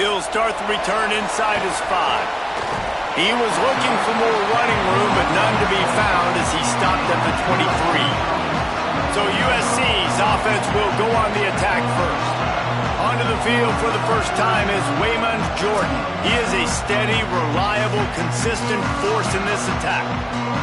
He'll start the return inside his 5. He was looking for more running room, but none to be found as he stopped at the 23. So USC's offense will go on the attack first. Onto the field for the first time is Waymond Jordan. He is a steady, reliable, consistent force in this attack.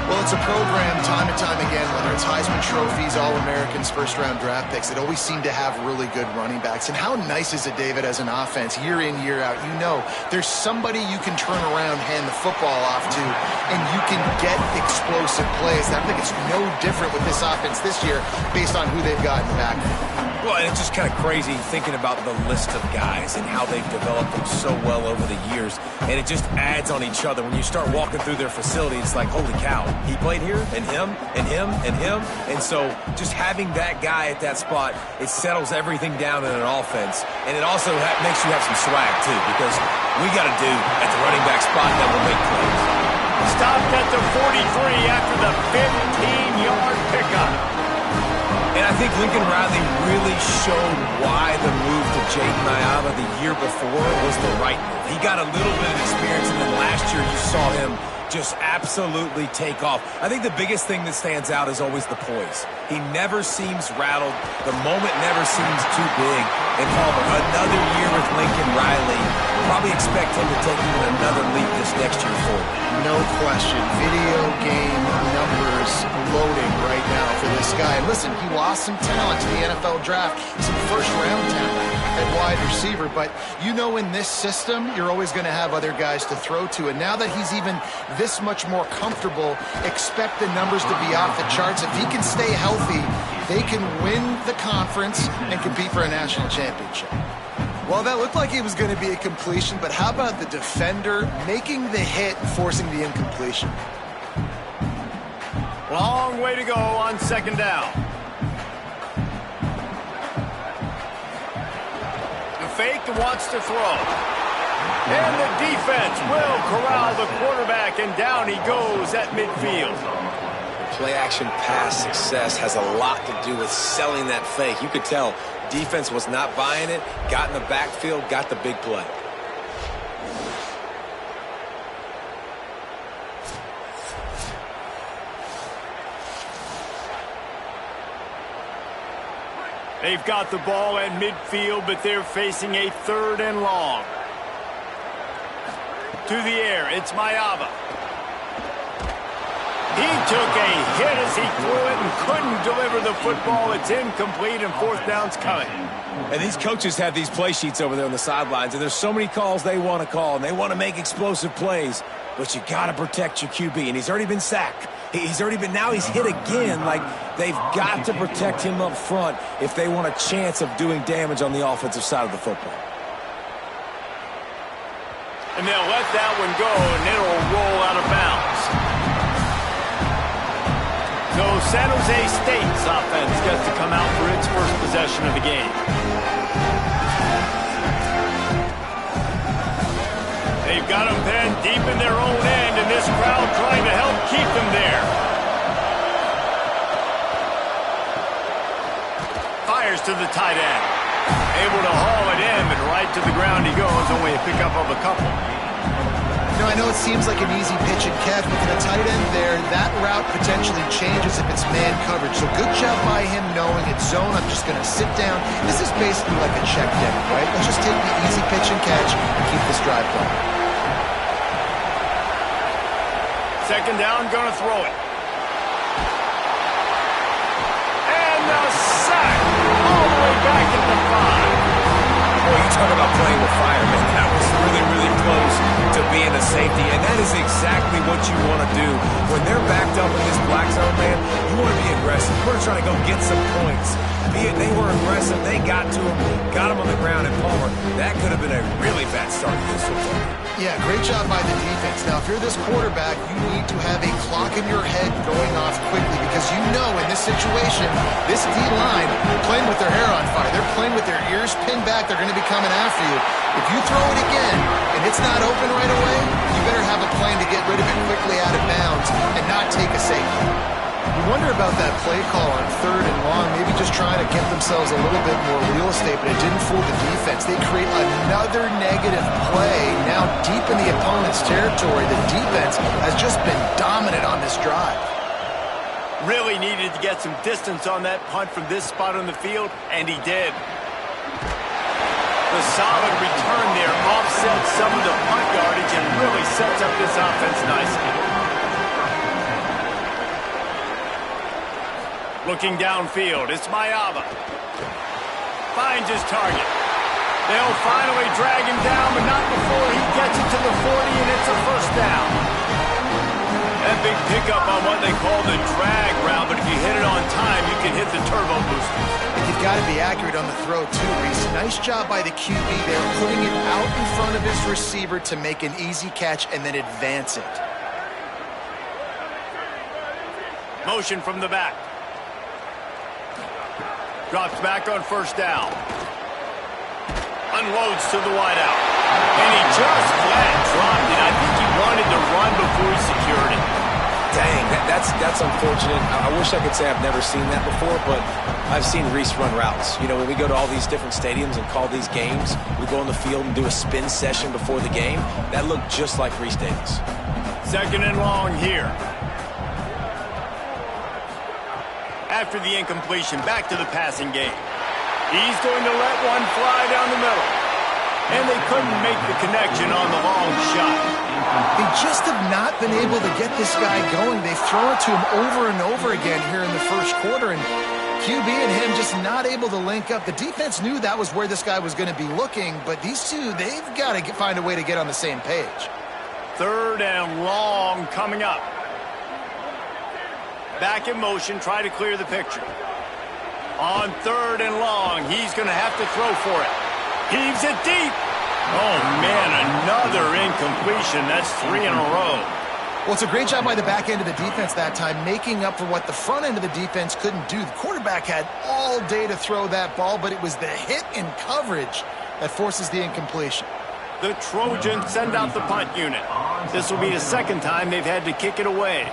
Well, it's a program time and time again, whether it's Heisman trophies, All-Americans, first-round draft picks, it always seem to have really good running backs. And how nice is it, David, as an offense, year in, year out? You know there's somebody you can turn around, hand the football off to, and you can get explosive plays. I think it's no different with this offense this year based on who they've got in the backfield. Well, and it's just kind of crazy thinking about the list of guys and how they've developed them so well over the years. And it just adds on each other. When you start walking through their facility, it's like, holy cow, he played here, and him, and him, and him. And so just having that guy at that spot, it settles everything down in an offense. And it also makes you have some swag, too, because we got a dude at the running back spot that will make plays. Stopped at the 43 after the 15-yard pickup. And I think Lincoln Riley really showed why the move to Jake Nyama the year before was the right move. He got a little bit of experience, and then last year you saw him just absolutely take off. I think the biggest thing that stands out is always the poise. He never seems rattled. The moment never seems too big. And Palmer, another year with Lincoln Riley. Probably expect him to take even another leap this next year forward. No question. Video game numbers loading right now for this guy. And listen, he lost some talent to the NFL draft, some first-round talent at wide receiver. But you know in this system, you're always going to have other guys to throw to. And now that he's even this much more comfortable, expect the numbers to be off the charts. If he can stay healthy, they can win the conference and compete for a national championship. Well, that looked like it was going to be a completion, but how about the defender making the hit and forcing the incompletion? Long way to go on second down. The fake wants to throw. And the defense will corral the quarterback, and down he goes at midfield. Play-action pass success has a lot to do with selling that fake. You could tell defense was not buying it, got in the backfield, got the big play. They've got the ball at midfield, but they're facing a 3rd and long. To the air, it's Mayava. He took a hit as he threw it and couldn't deliver the football. It's incomplete, and 4th down's coming. And these coaches have these play sheets over there on the sidelines, and there's so many calls they want to call, and they want to make explosive plays. But you got to protect your QB, and he's already been sacked. Now he's hit again. Like, they've got to protect him up front if they want a chance of doing damage on the offensive side of the football. And they'll let that one go, and it'll roll out of bounds. So San Jose State's offense gets to come out for its first possession of the game. They've got them pinned deep in their own end, and this crowd trying to help keep them there. Fires to the tight end. Able to haul it in, but right to the ground he goes, only a pickup of a couple. You know, I know it seems like an easy pitch and catch, but with a tight end there, that route potentially changes if it's man coverage. So good job by him knowing it's zone. I'm just going to sit down. This is basically like a check down, right? Let's just take the easy pitch and catch and keep this drive going. Second down, going to throw it. And a sack all the way back at the 5. Boy, you talk about playing with fire, man. That was really, really close to being a safety, and that is exactly what you want to do. When they're backed up in this black zone, man, you want to be aggressive. You want to try to go get some points. They were aggressive. They got to him, got him on the ground, and Palmer, that could have been a really bad start to this football. Yeah, great job by the defense. Now, if you're this quarterback, you need to have a clock in your head going off quickly because you know in this situation, this D-line, they're playing with their hair on fire. They're playing with their ears pinned back. They're going to be coming after you. If you throw it again and it's not open right away, you better have a plan to get rid of it quickly out of bounds and not take a safety. You wonder about that play call on 3rd and long, maybe just trying try to get themselves a little bit more real estate, but it didn't fool the defense. They create another negative play now deep in the opponent's territory. The defense has just been dominant on this drive. Really needed to get some distance on that punt from this spot on the field, and he did. The solid return there offsets some of the punt yardage and really sets up this offense nicely. Looking downfield, it's Mayava. Finds his target. They'll finally drag him down, but not before he gets it to the 40, and it's a first down. That big pickup on what they call the drag route, but if you hit it on time, you can hit the turbo boosters. You've got to be accurate on the throw, too, Reese. Nice job by the QB there, putting it out in front of his receiver to make an easy catch and then advance it. Motion from the back. Drops back on first down. Unloads to the wideout. And he just flat dropped it. I think he wanted to run before he secured it. Dang, that's unfortunate. I wish I could say I've never seen that before, but I've seen Reese run routes. You know, when we go to all these different stadiums and call these games, we go on the field and do a spin session before the game. That looked just like Reese Davis. Second and long here. After the incompletion, back to the passing game. He's going to let one fly down the middle. And they couldn't make the connection on the long shot. They just have not been able to get this guy going. They've thrown it to him over and over again here in the first quarter, and QB and him just not able to link up. The defense knew that was where this guy was going to be looking, but these two, they've got to find a way to get on the same page. Third and long coming up. Back in motion, try to clear the picture. On third and long, he's going to have to throw for it. Heaves it deep. Oh, man, another incompletion. That's 3 in a row. Well, it's a great job by the back end of the defense that time, making up for what the front end of the defense couldn't do. The quarterback had all day to throw that ball, but it was the hit in coverage that forces the incompletion. The Trojans send out the punt unit. This will be the second time they've had to kick it away.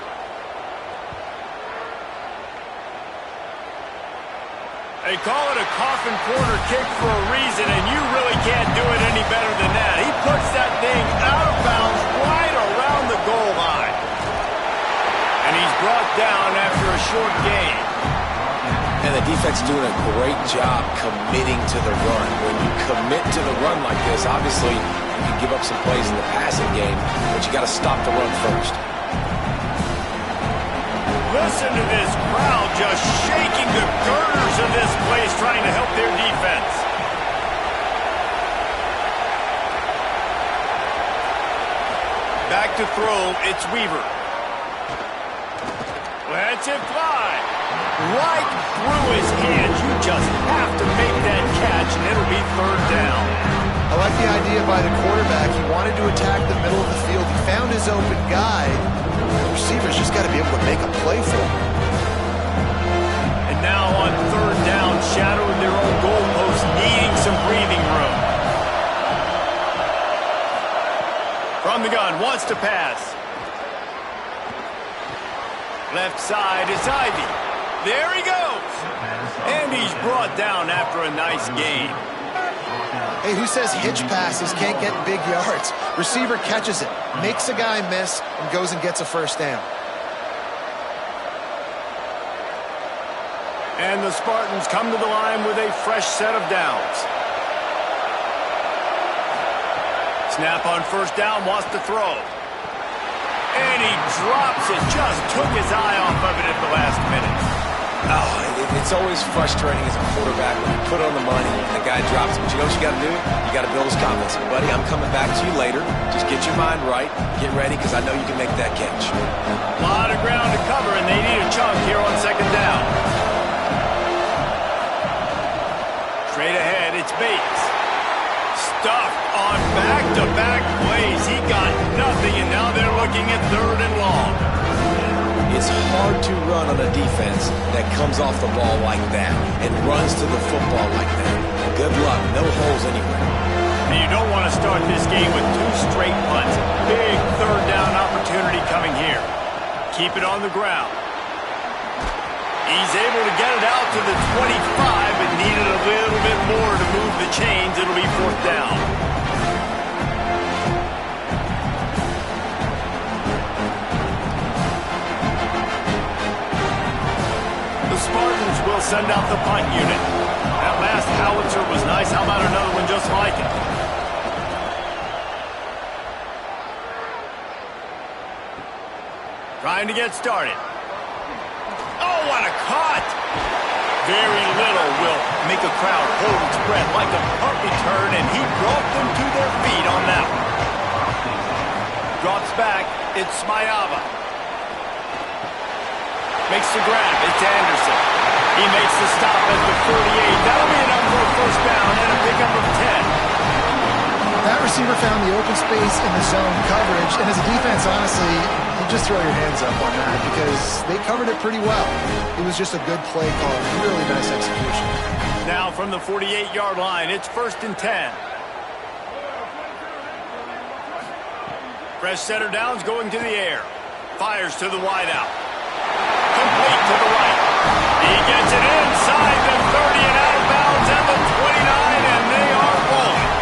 They call it a coffin corner kick for a reason, and you really can't do it any better than that. He puts that thing out of bounds right around the goal line. And he's brought down after a short gain. And the defense doing a great job committing to the run. When you commit to the run like this, obviously you can give up some plays in the passing game, but you got to stop the run first. Listen to this crowd just shaking the girders of this place, trying to help their defense. Back to throw, it's Weaver. Lets it fly. Right through his hands. You just have to make that catch, and it'll be third down. I like the idea by the quarterback. He wanted to attack the middle of the field. He found his open guy. The receivers just got to be able to make a play for him. And now on third down, shadowing their own goalpost, needing some breathing room. From the gun, wants to pass. Left side, it's Ivy. There he goes. And he's brought down after a nice gain. Hey, who says hitch passes can't get big yards? Receiver catches it, makes a guy miss, and goes and gets a first down. And the Spartans come to the line with a fresh set of downs. Snap on first down, wants to throw. And he drops it, just took his eye off of it at the last minute. Oh, it's always frustrating as a quarterback when you put on the money and the guy drops it. But you know what you got to do? You got to build his confidence. Buddy, I'm coming back to you later. Just get your mind right. Get ready, because I know you can make that catch. A lot of ground to cover, and they need a chunk here on second down. Straight ahead, it's Bates. Stuffed on back-to-back plays. He got nothing, and now they're looking at third and long. It's hard to run on a defense that comes off the ball like that and runs to the football like that. Good luck. No holes anywhere. And you don't want to start this game with 2 straight punts. Big third down opportunity coming here. Keep it on the ground. He's able to get it out to the 25, but needed a little bit more to move the chains. It'll be 4th down. The Spartans will send out the punt unit. That last howitzer was nice. How about another one just like it? Trying to get started. Oh, what a cut! Very little will make a crowd hold its breath like a punt return, and he brought them to their feet on that one. Drops back. It's Smayava. Makes the grab. It's Anderson. He makes the stop at the 48. That'll be enough for a 1st down and a pickup of 10. That receiver found the open space in the zone coverage, and as a defense, honestly, you just throw your hands up on that because they covered it pretty well. It was just a good play call, really nice execution. Now from the 48-yard line, it's 1st and 10. Fresh setter downs going to the air. Fires to the wideout. Complete to the right. He gets it inside the 30 and out of bounds at the 29, and they are rolling.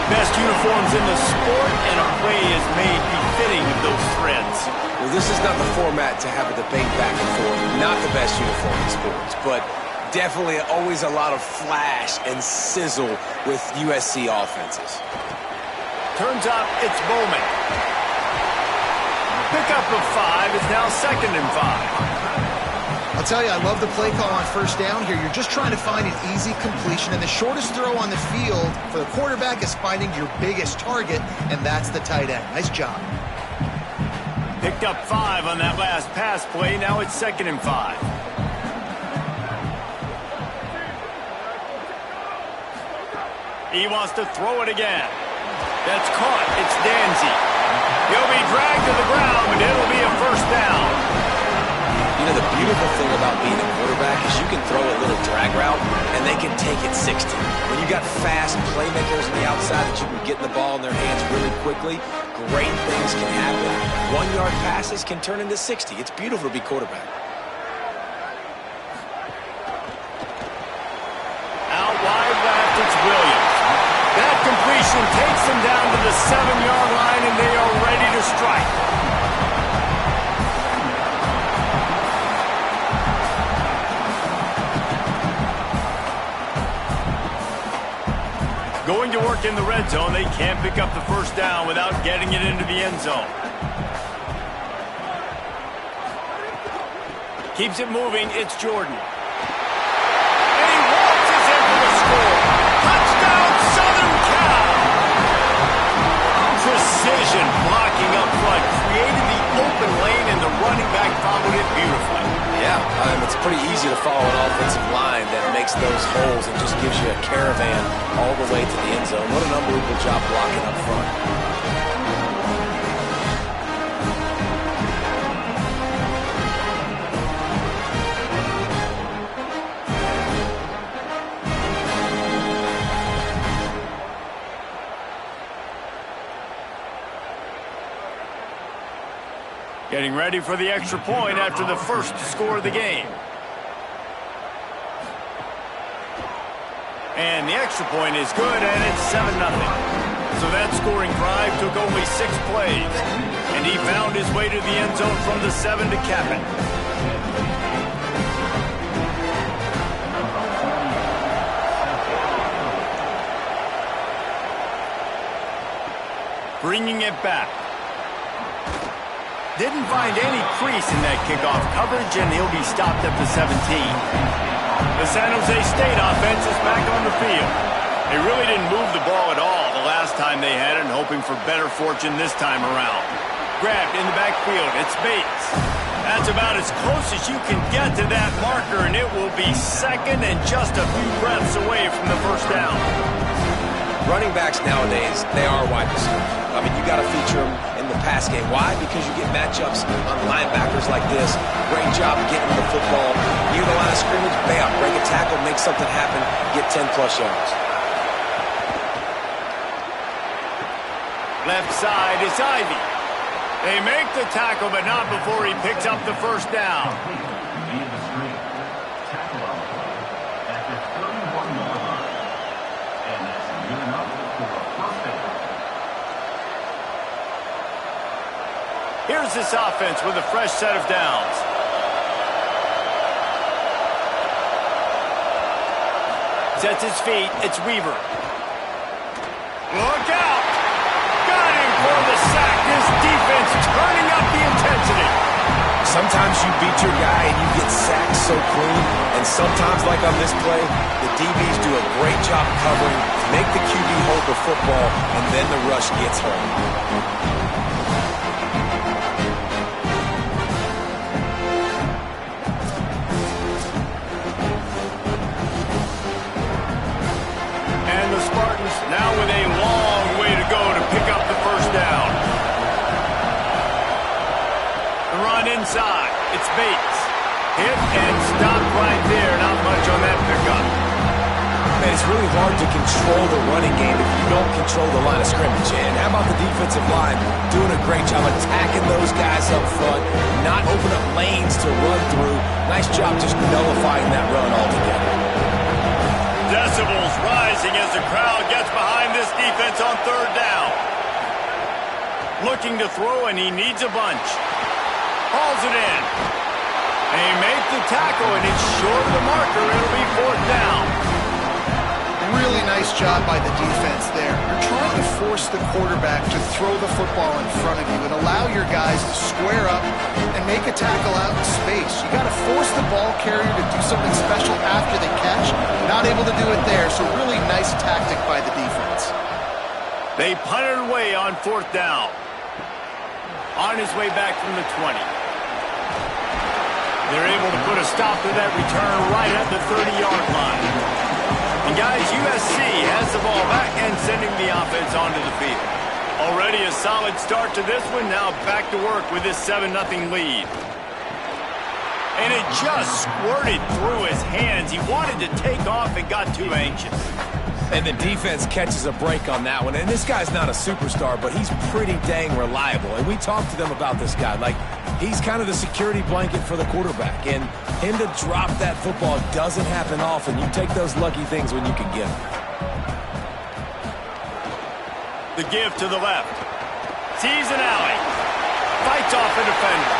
Best uniforms in the sport, and a play is made befitting of those threads. Well, this is not the format to have a debate back and forth. Not the best uniform in sports, but definitely always a lot of flash and sizzle with USC offenses. Turns out it's Bowman. Pickup of 5 is now 2nd and 5. I'll tell you, I love the play call on 1st down here. You're just trying to find an easy completion, and the shortest throw on the field for the quarterback is finding your biggest target, and that's the tight end. Nice job. Picked up 5 on that last pass play. Now it's 2nd and 5. He wants to throw it again. That's caught. It's Danzy. He'll be dragged to the ground, but it'll be a 1st down. You know, the beautiful thing about being a quarterback is you can throw a little drag route, and they can take it 60. When you got fast playmakers on the outside that you can get the ball in their hands really quickly, great things can happen. 1-yard passes can turn into 60. It's beautiful to be quarterback. Out wide left, it's Williams. That completion takes them down to the 7-yard line, and they are ready to strike. Going to work in the red zone. They can't pick up the 1st down without getting it into the end zone. Keeps it moving. It's Jordan. And he waltzes in for the score. Touchdown, Southern Cal! Precision blocking up front. Created the open lane, and the running back followed it beautifully. Yeah, it's pretty easy to follow an offensive line that makes those holes and just gives you a caravan all the way to the end zone. What an unbelievable job blocking up front. Getting ready for the extra point after the first score of the game. And the extra point is good, and it's 7-0. So that scoring drive took only 6 plays. And he found his way to the end zone from the 7 to cap it. Bringing it back. Didn't find any crease in that kickoff coverage, and he'll be stopped at the 17. The San Jose State offense is back on the field. They really didn't move the ball at all the last time they had it, and hoping for better fortune this time around. Grabbed in the backfield. It's Bates. That's about as close as you can get to that marker, and it will be 2nd and just a few breaths away from the 1st down. Running backs nowadays, they are wide receivers. I mean, you got to feature them in the pass game. Why? Because you get matchups on linebackers like this. Great job getting the football near the line of scrimmage, bam, break a tackle, make something happen, get 10-plus yards. Left side is Ivy. They make the tackle, but not before he picks up the 1st down. Here's this offense with a fresh set of downs. Sets his feet. It's Weaver. Look out! Got him for the sack. This defense turning up the intensity. Sometimes you beat your guy and you get sacked so clean, and sometimes, like on this play, the DBs do a great job covering, make the QB hold the football, and then the rush gets home. Now with a long way to go to pick up the first down. The run inside. It's Bates. Hit and stop right there. Not much on that pickup. Man, it's really hard to control the running game if you don't control the line of scrimmage. And how about the defensive line doing a great job attacking those guys up front, not open up lanes to run through. Nice job just nullifying that run altogether. Decibels rising as the crowd gets behind this defense on third down. Looking to throw, and he needs a bunch. Hauls it in. They make the tackle, and it's short of the marker. It'll be fourth down. Really nice job by the defense there. You're trying to force the quarterback to throw the football in front of you and allow your guys to square up and make a tackle out in space. You got to force the ball carrier to do something special after the catch. Not able to do it there, so really nice tactic by the defense. They punted away on fourth down. On his way back from the 20. They're able to put a stop to that return right at the 30-yard line. And guys, USC has the ball back and sending the offense onto the field. Already a solid start to this one. Now back to work with this 7-0 lead. And it just squirted through his hands. He wanted to take off and got too anxious. And the defense catches a break on that one. And this guy's not a superstar, but he's pretty dang reliable. And we talked to them about this guy. Like, he's kind of the security blanket for the quarterback. And him to drop that football doesn't happen often. You take those lucky things when you can get them. The give to the left. Sees an alley. Fights off a defender.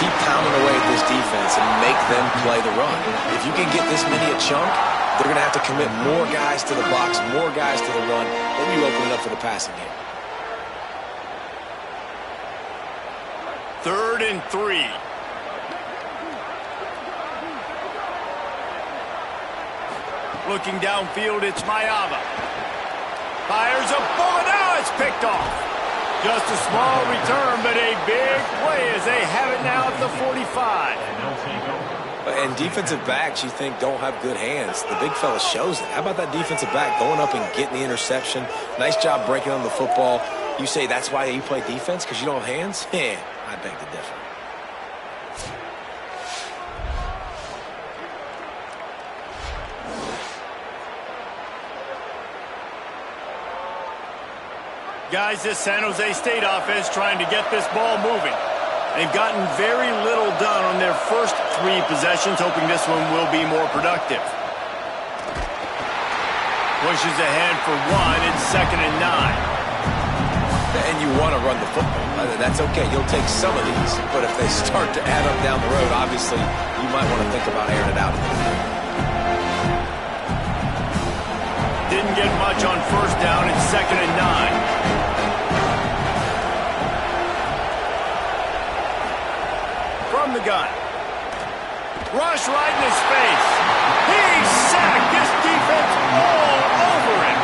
Keep pounding away at this defense and make them play the run. If you can get this many a chunk, they're going to have to commit more guys to the box, more guys to the run. Then you open it up for the passing game. 3rd and 3. Looking downfield, it's Mayava. Fires a bullet. Now it's picked off. Just a small return, but a big play as they have it now at the 45. And defensive backs, you think, don't have good hands. The big fella shows it. How about that defensive back going up and getting the interception? Nice job breaking on the football. You say that's why you play defense, because you don't have hands? Yeah, I beg to differ. Guys, this San Jose State offense trying to get this ball moving. They've gotten very little done on their first 3 possessions, hoping this one will be more productive. Pushes ahead for 1. It's 2nd and 9. And you want to run the football. That's okay. You'll take some of these. But if they start to add up down the road, obviously, you might want to think about airing it out. Didn't get much on first down. It's 2nd and 9. From the gun. Rush right in his face. He's sacked. This defense all over him.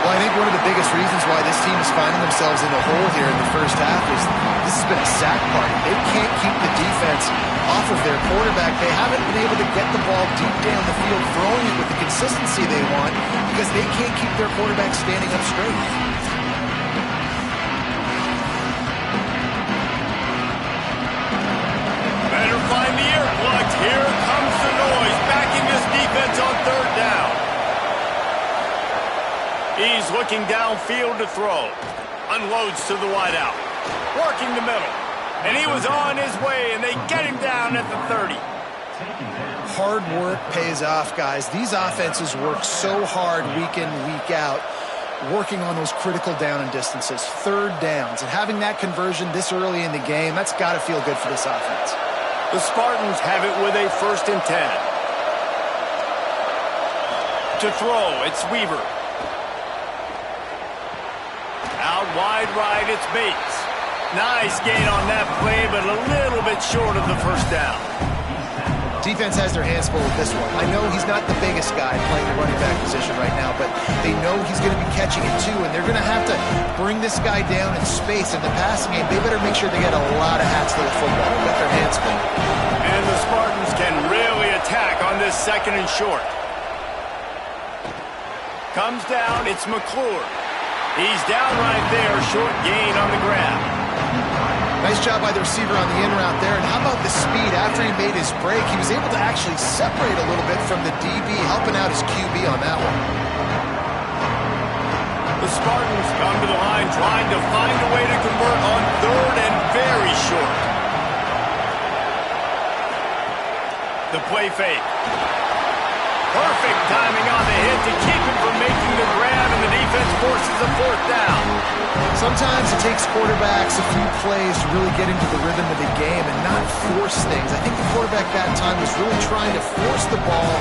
Well, I think one of the biggest reasons why this team is finding themselves in the hole here in the first half is this has been a sack party. They can't keep the defense off of their quarterback. They haven't been able to get the ball deep down the field, throwing it with the consistency they want because they can't keep their quarterback standing up straight. Better find the earplugs. Here comes the noise, backing this defense on 3rd down. He's looking downfield to throw. Unloads to the wideout. Working the middle. And he was on his way, and they get him down at the 30. Hard work pays off, guys. These offenses work so hard week in, week out. working on those critical down and distances, third downs, and having that conversion this early in the game, that's got to feel good for this offense. The Spartans have it with a 1st and 10. To throw, it's Weaver. Out wide right, it's Bates. Nice gain on that play, but a little bit short of the 1st down. Defense has their hands full with this one. I know he's not the biggest guy playing the running back position right now, but they know he's going to be catching it too, and they're going to have to bring this guy down in space. In the passing game, they better make sure they get a lot of hats to the football. They've got their hands full. And the Spartans can really attack on this 2nd and short. Comes down, it's McClure. He's down right there, short gain on the grab. Nice job by the receiver on the in route there. And how about the speed? After he made his break, he was able to actually separate a little bit from the DB, helping out his QB on that one. The Spartans come to the line trying to find a way to convert on 3rd and very short. The play fake. Perfect timing on the hit to keep him from making the grab, and the defense forces a 4th down. Sometimes it takes quarterbacks a few plays to really get into the rhythm of the game and not force things. I think the quarterback that time was really trying to force the ball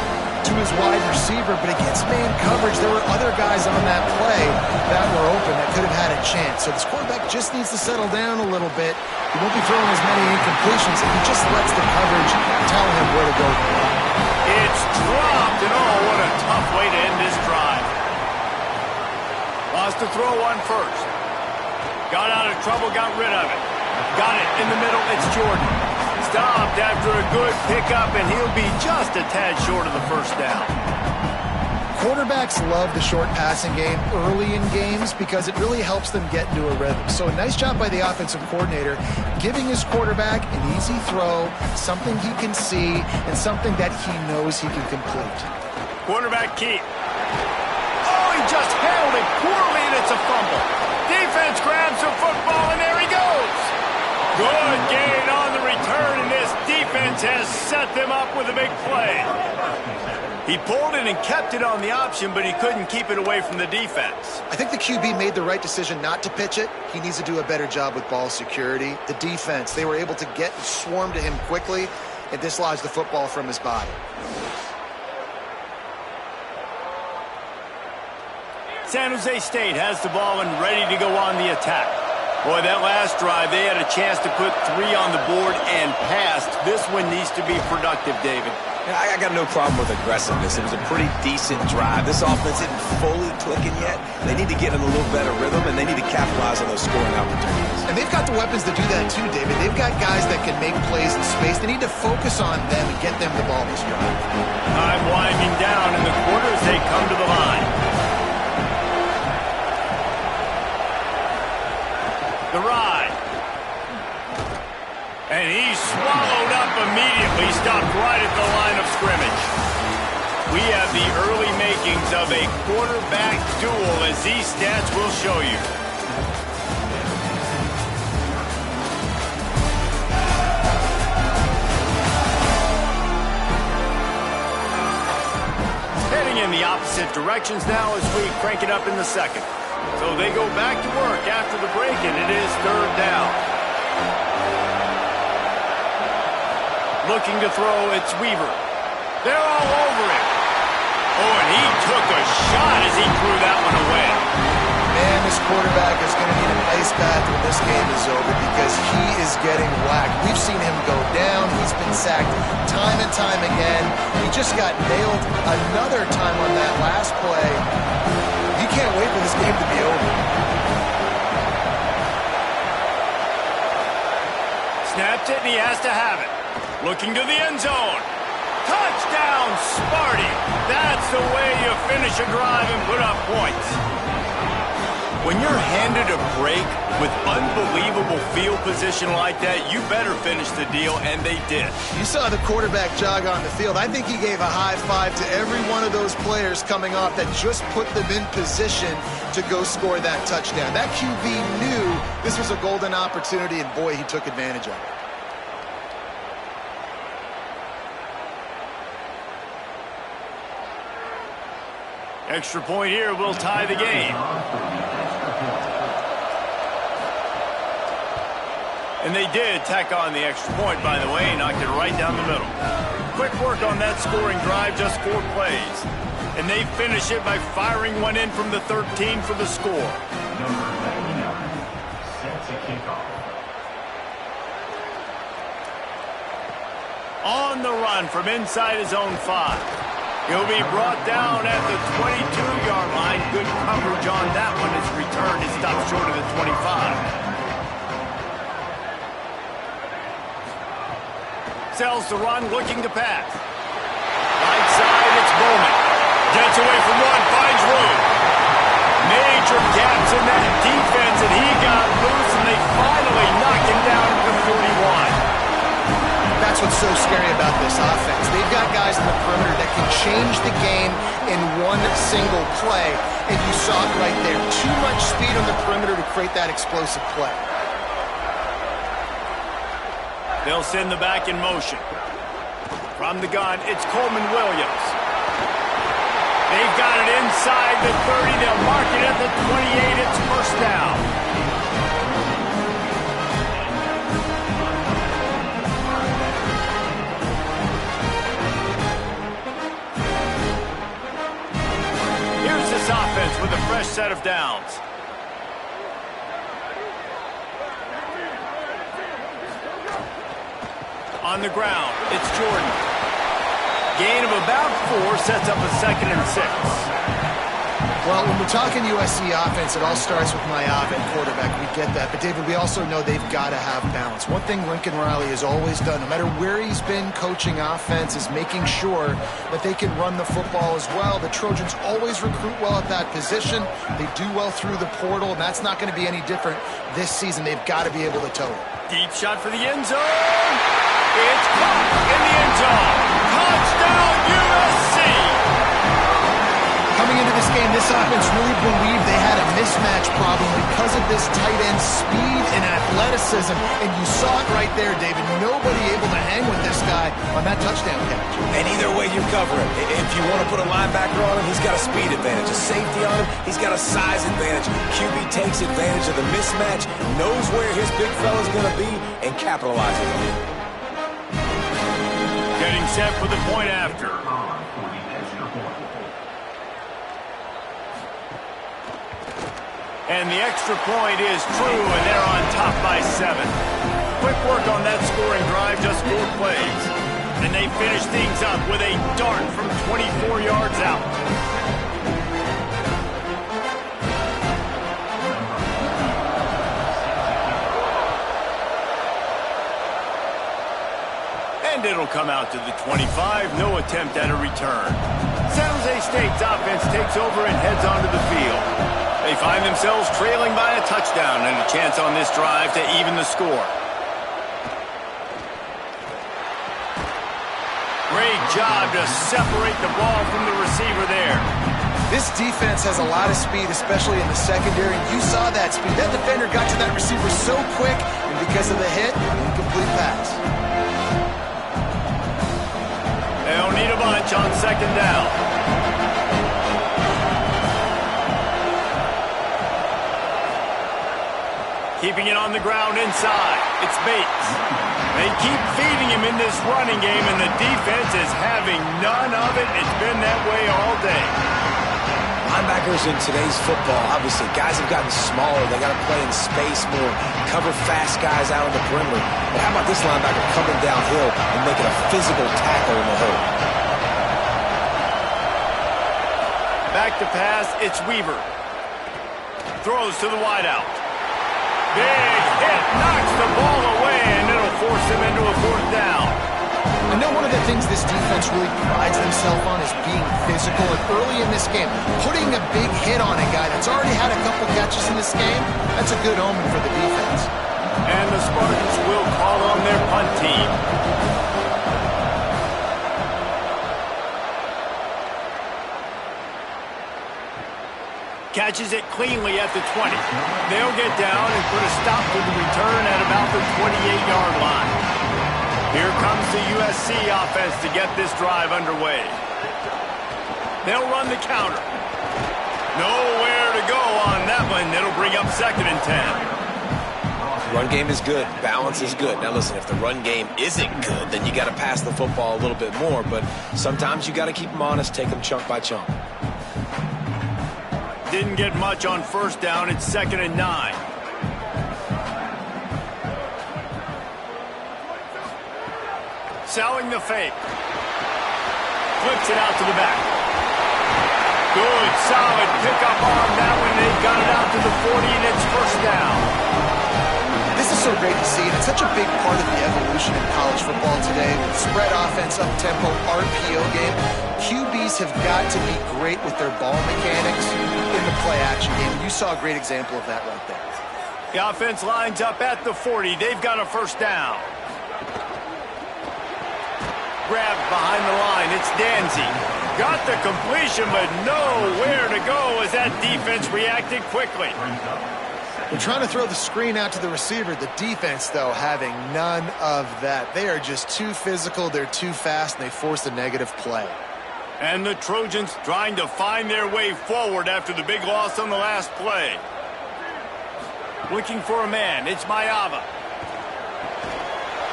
to his wide receiver, but against man coverage, there were other guys on that play that were open that could have had a chance. So this quarterback just needs to settle down a little bit. He won't be throwing as many incompletions if he just lets the coverage tell him where to go. It's dropped, and oh, what a tough way to end this drive. Lost to throw on 1st. Got out of trouble, got rid of it. Got it in the middle, it's Jordan. Stopped after a good pickup, and he'll be just a tad short of the 1st down. Quarterbacks love the short passing game early in games because it really helps them get into a rhythm. So a nice job by the offensive coordinator giving his quarterback an easy throw, something he can see, and something that he knows he can complete. Quarterback keep. Oh, he just held it poorly, and it's a fumble. Defense grabs the football, and there he goes. Good gain on the return, and this defense has set them up with a big play. He pulled it and kept it on the option, but he couldn't keep it away from the defense. I think the QB made the right decision not to pitch it. He needs to do a better job with ball security. The defense, they were able to get and swarm to him quickly and dislodge the football from his body. San Jose State has the ball and ready to go on the attack. Boy, that last drive, they had a chance to put 3 on the board and passed. This one needs to be productive, David. Yeah, I got no problem with aggressiveness. It was a pretty decent drive. This offense isn't fully clicking yet. They need to get in a little better rhythm, and they need to capitalize on those scoring opportunities. And they've got the weapons to do that too, David. They've got guys that can make plays in space. They need to focus on them and get them the ball this drive. Time winding down in the quarter as they come to the line. The ride. And he's swallowed up immediately, stopped right at the line of scrimmage. We have the early makings of a quarterback duel, as these stats will show you. Heading in the opposite directions now as we crank it up in the 2nd. So they go back to work after the break, and it is 3rd down. Looking to throw, it's Weaver. They're all over him. Oh, and he took a shot as he threw that one away. Man, this quarterback is going to need an ice bath when this game is over because he is getting whacked. We've seen him go down. He's been sacked time and time again. He just got nailed another time on that last play. You can't wait for this game to be over. Snapped it, and he has to have it. Looking to the end zone. Touchdown, Sparty. That's the way you finish a drive and put up points. When you're handed a break with unbelievable field position like that, you better finish the deal, and they did. You saw the quarterback jog on the field. I think he gave a high five to every one of those players coming off that just put them in position to go score that touchdown. That QB knew this was a golden opportunity, and boy, he took advantage of it. Extra point here will tie the game. And they did tack on the extra point, by the way, knocked it right down the middle. Quick work on that scoring drive, just 4 plays. And they finish it by firing one in from the 13 for the score. Number 99 sets a kickoff. On the run from inside his own 5. He'll be brought down at the 22-yard line. Good coverage on that one. His return is stopped short of the 25. Sells the run, looking to pass. Right side, it's Bowman. Gets away from one, finds room. Major gaps in that defense, and he got loose, and they finally knock him down to the 41. That's what's so scary about this offense. They've got guys in the perimeter that can change the game in one single play, and you saw it right there. Too much speed on the perimeter to create that explosive play. They'll send the back in motion. From the gun, it's Coleman Williams. They've got it inside the 30. They'll mark it at the 28. It's first down. Here's this offense with a fresh set of downs. On the ground, it's Jordan. Gain of about 4 sets up a 2nd and 6. Well, when we're talking USC offense, it all starts with Mayav at quarterback. We get that. But, David, we also know they've got to have balance. One thing Lincoln Riley has always done, no matter where he's been coaching offense, is making sure that they can run the football as well. The Trojans always recruit well at that position. They do well through the portal, and that's not going to be any different this season. They've got to be able to tote it. Deep shot for the end zone. It's caught in the end zone. Touchdown, USC! Coming into this game, this offense really believed they had a mismatch problem because of this tight end speed and athleticism. And you saw it right there, David. Nobody able to hang with this guy on that touchdown catch. And either way you cover him. If you want to put a linebacker on him, he's got a speed advantage. A safety on him, he's got a size advantage. QB takes advantage of the mismatch, knows where his big fella's going to be, and capitalizes on it. Getting set for the point after. And the extra point is true, and they're on top by 7. Quick work on that scoring drive, just 4 plays. And they finish things up with a dart from 24 yards out. And it'll come out to the 25, no attempt at a return. San Jose State's offense takes over and heads onto the field. They find themselves trailing by a touchdown and a chance on this drive to even the score. Great job to separate the ball from the receiver there. This defense has a lot of speed, especially in the secondary. You saw that speed. That defender got to that receiver so quick, and because of the hit, incomplete pass. They'll need a bunch on 2nd down. Keeping it on the ground inside. It's Bates. They keep feeding him in this running game, and the defense is having none of it. It's been that way all day. Linebackers in today's football, obviously, guys have gotten smaller. They got to play in space more, cover fast guys out on the perimeter. But how about this linebacker coming downhill and making a physical tackle in the hole? Back to pass, it's Weaver. Throws to the wideout. Big hit, knocks the ball away, and it'll force him into a 4th down. I know one of the things this defense really prides themselves on is being physical. And early in this game, putting a big hit on a guy that's already had a couple catches in this game, that's a good omen for the defense. And the Spartans will call on their punt team. Catches it cleanly at the 20. They'll get down and put a stop to the return at about the 28-yard line. Here comes the USC offense to get this drive underway. They'll run the counter. Nowhere to go on that one. It'll bring up 2nd and 10. Run game is good. Balance is good. Now, listen, if the run game isn't good, then you got to pass the football a little bit more. But sometimes you got to keep them honest, take them chunk by chunk. Didn't get much on 1st down. It's 2nd and 9. Selling the fake. Flips it out to the back. Good, solid pickup on that one. They got it out to the 40, and it's 1st down. This is so great to see, and it's such a big part of the evolution in college football today. With spread offense, up-tempo, RPO game, QBs have got to be great with their ball mechanics in the play-action game. You saw a great example of that right there. The offense lines up at the 40. They've got a 1st down. Grabbed behind the line. It's Danzy. Got the completion, but nowhere to go as that defense reacted quickly. They're trying to throw the screen out to the receiver. The defense, though, having none of that. They are just too physical, they're too fast, and they force a negative play. And the Trojans trying to find their way forward after the big loss on the last play. Looking for a man. It's Mayava.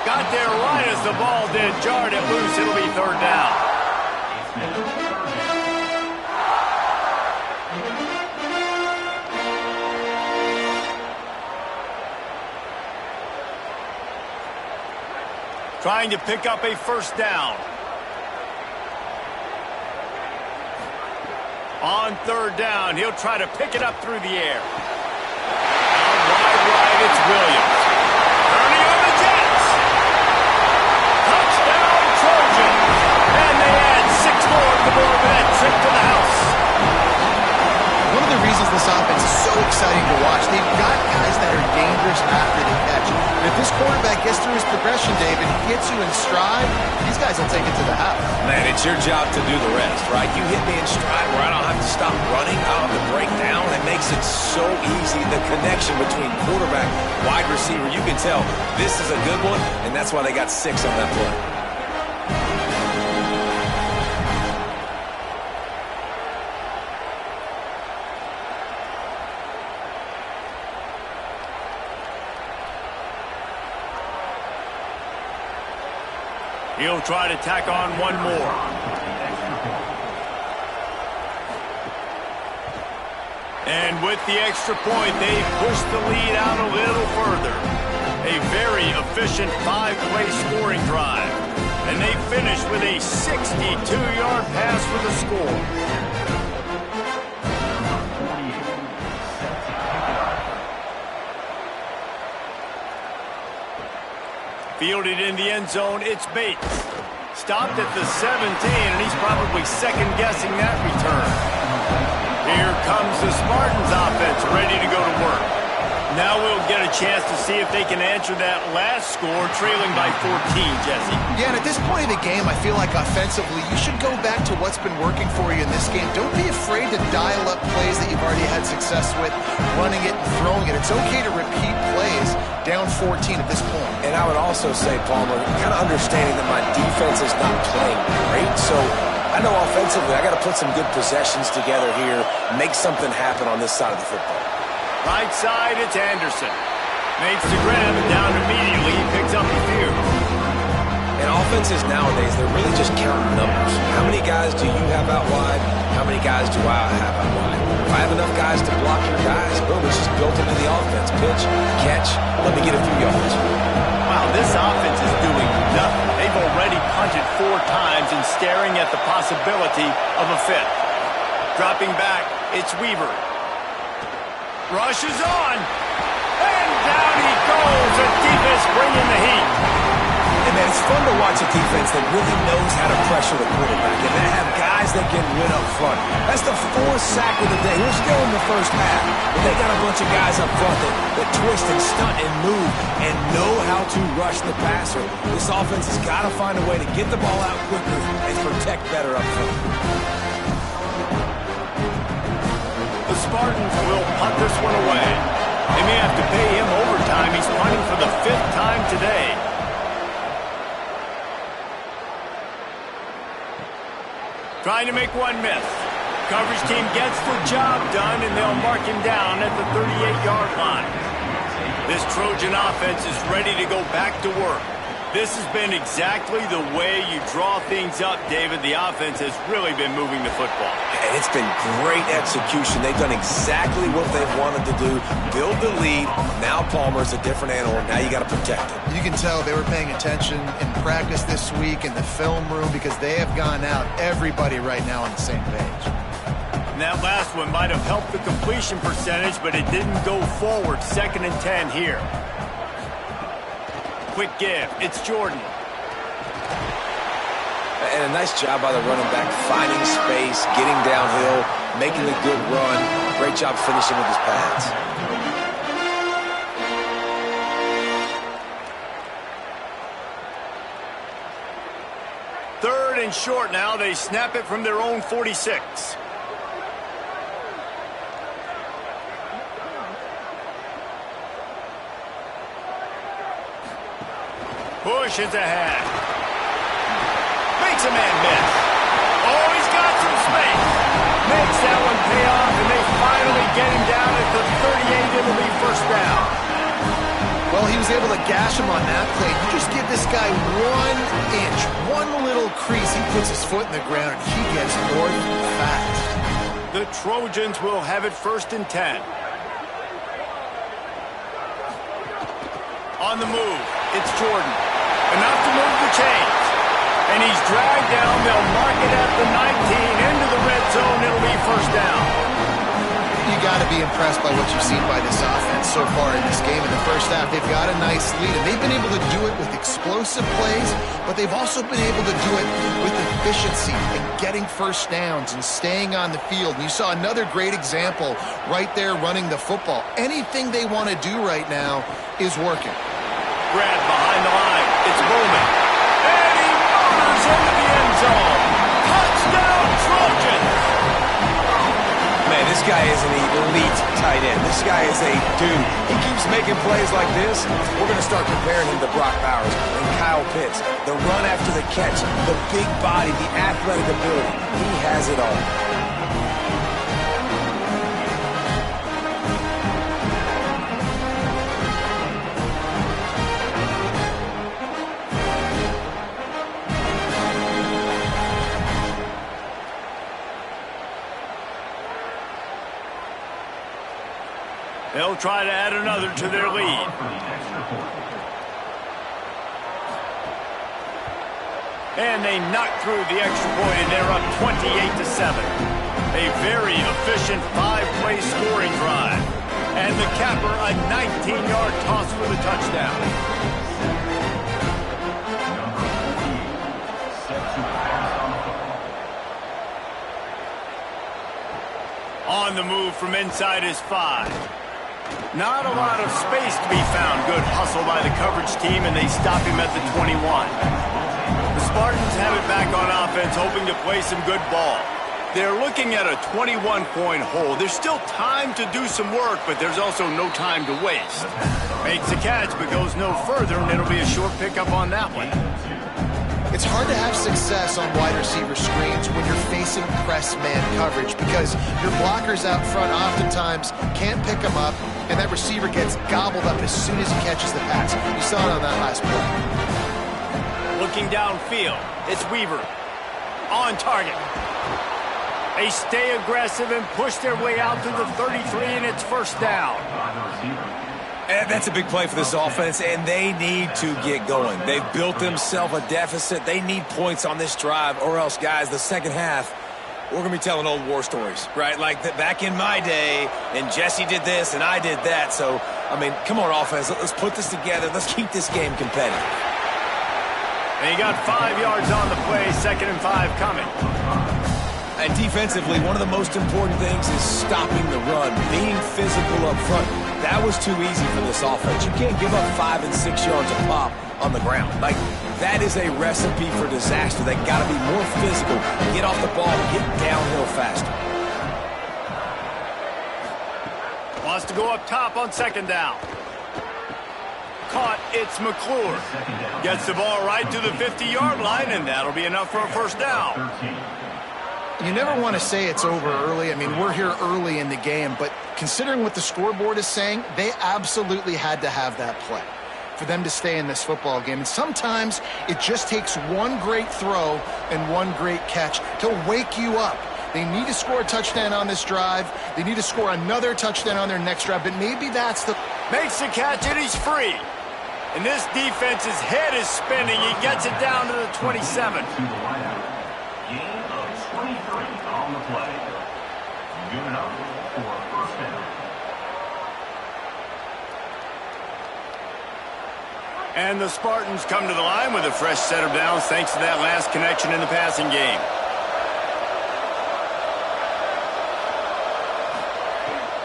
Got there right as the ball did. Jarred it loose. It'll be 3rd down. Trying to pick up a 1st down. On 3rd down, he'll try to pick it up through the air. Out wide, it's Williams. Turning on the Jets. Touchdown, Trojans. And they add 6 more to the board with that trip to the house. One of the reasons this offense is so exciting to watch, they've got guys that are dangerous after the catch. And if this quarterback gets through his progression, David, he gets you in stride, these guys will take it to the house. Man, it's your job to do the rest, right? You hit me in stride where I don't have to stop running, I don't have to break down. It makes it so easy. The connection between quarterback, wide receiver, you can tell this is a good one, and that's why they got 6 on that play. He'll try to tack on one more. And with the extra point, they push the lead out a little further. A very efficient 5-play scoring drive. And they finish with a 62-yard pass for the score. Fielded in the end zone, it's Bates. Stopped at the 17, and he's probably second-guessing that return. Here comes the Spartans offense, ready to go to work. Now we'll get a chance to see if they can answer that last score, trailing by 14, Jesse. Yeah, and at this point of the game, I feel like offensively, you should go back to what's been working for you in this game. Don't be afraid to dial up plays that you've already had success with, running it and throwing it. It's okay to repeat plays down 14 at this point. And I would also say, Palmer, kind of understanding that my defense is not playing great, so I know offensively I got to put some good possessions together here, make something happen on this side of the football. Right side, it's Anderson. Makes the grab, and down immediately. He picks up a few. And offenses nowadays, they're really just counting numbers. How many guys do you have out wide? How many guys do I have out wide? If I have enough guys to block your guys, boom, it's just built into the offense. Pitch, catch, let me get a few yards. Wow, this offense is doing nothing. They've already punted 4 times and staring at the possibility of a 5th. Dropping back, it's Weaver. Rushes on, and down he goes. The defense bringing the heat. And man, it's fun to watch a defense that really knows how to pressure the quarterback, and they have guys that can win up front. That's the 4th sack of the day. We're still in the first half, but they got a bunch of guys up front that twist and stunt and move and know how to rush the passer. This offense has got to find a way to get the ball out quicker and protect better up front. The Spartans will punt this one away. They may have to pay him overtime. He's punting for the 5th time today. Trying to make one miss. coverage team gets the job done, and they'll mark him down at the 38-yard line. This Trojan offense is ready to go back to work. This has been exactly the way you draw things up, David. The offense has really been moving the football. And it's been great execution. They've done exactly what they've wanted to do. Build the lead. Now Palmer's a different animal. Now you got to protect it. You can tell they were paying attention in practice this week in the film room because they have gone out, everybody right now on the same page. And that last one might have helped the completion percentage, but it didn't go forward. 2nd and 10 here. Quick give. It's Jordan. And a nice job by the running back, finding space, getting downhill, making a good run. Great job finishing with his pads. Third and short now. They snap it from their own 46. Pushes ahead. Makes a man miss. Oh, he's got some space. Makes that one pay off, and they finally get him down at the 38. It'll be first down. Well, he was able to gash him on that play. You just give this guy 1 inch, one little crease. He puts his foot in the ground, and he gets north fast. The Trojans will have it 1st and 10. On the move, it's Jordan. Enough to move the chains. And he's dragged down. They'll mark it at the 19. Into the red zone. It'll be first down. You got to be impressed by what you've seen by this offense so far in this game. In the first half, they've got a nice lead, and they've been able to do it with explosive plays, but they've also been able to do it with efficiency and getting first downs and staying on the field. And you saw another great example right there running the football. Anything they want to do right now is working. Grab behind the line. It's Bowman. And he motors into the end zone. Touchdown, Trojans! Man, this guy is an elite tight end. This guy is a dude. He keeps making plays like this. We're going to start comparing him to Brock Bowers and Kyle Pitts. The run after the catch, the big body, the athletic ability. He has it all. They'll try to add another to their lead. And they knock through the extra point, and they're up 28-7. A very efficient 5-play scoring drive. And the capper, a 19-yard toss for the touchdown. On the move from inside his 5. Not a lot of space to be found. Good hustle by the coverage team, and they stop him at the 21. The Spartans have it back on offense, hoping to play some good ball. They're looking at a 21-point hole. There's still time to do some work, but there's also no time to waste. Makes a catch, but goes no further, and it'll be a short pickup on that one. It's hard to have success on wide receiver screens when you're facing press man coverage because your blockers out front oftentimes can't pick them up, and that receiver gets gobbled up as soon as he catches the pass. You saw it on that last play. Looking downfield, it's Weaver. On target. They stay aggressive and push their way out to the 33, and it's first down. And that's a big play for this offense, and they need to get going. They've built themselves a deficit. They need points on this drive, or else, guys, the second half, we're going to be telling old war stories, right? Like back in my day, and Jesse did this, and I did that. So, I mean, come on, offense. Let's put this together. Let's keep this game competitive. And he got 5 yards on the play, 2nd and 5 coming. And defensively, one of the most important things is stopping the run, being physical up front. That was too easy for this offense. You can't give up 5 and 6 yards a pop on the ground. Like, that is a recipe for disaster. They got to be more physical, get off the ball, get downhill faster. Wants to go up top on 2nd down. Caught, it's McClure. Gets the ball right to the 50-yard line, and that'll be enough for a first down. You never want to say it's over early. I mean, we're here early in the game, but considering what the scoreboard is saying, they absolutely had to have that play for them to stay in this football game. And sometimes it just takes one great throw and one great catch to wake you up. They need to score a touchdown on this drive. They need to score another touchdown on their next drive, but maybe that's the... Makes the catch, and he's free. And this defense's head is spinning. He gets it down to the 27. On the play. Giving up for a first down. And the Spartans come to the line with a fresh set of downs thanks to that last connection in the passing game.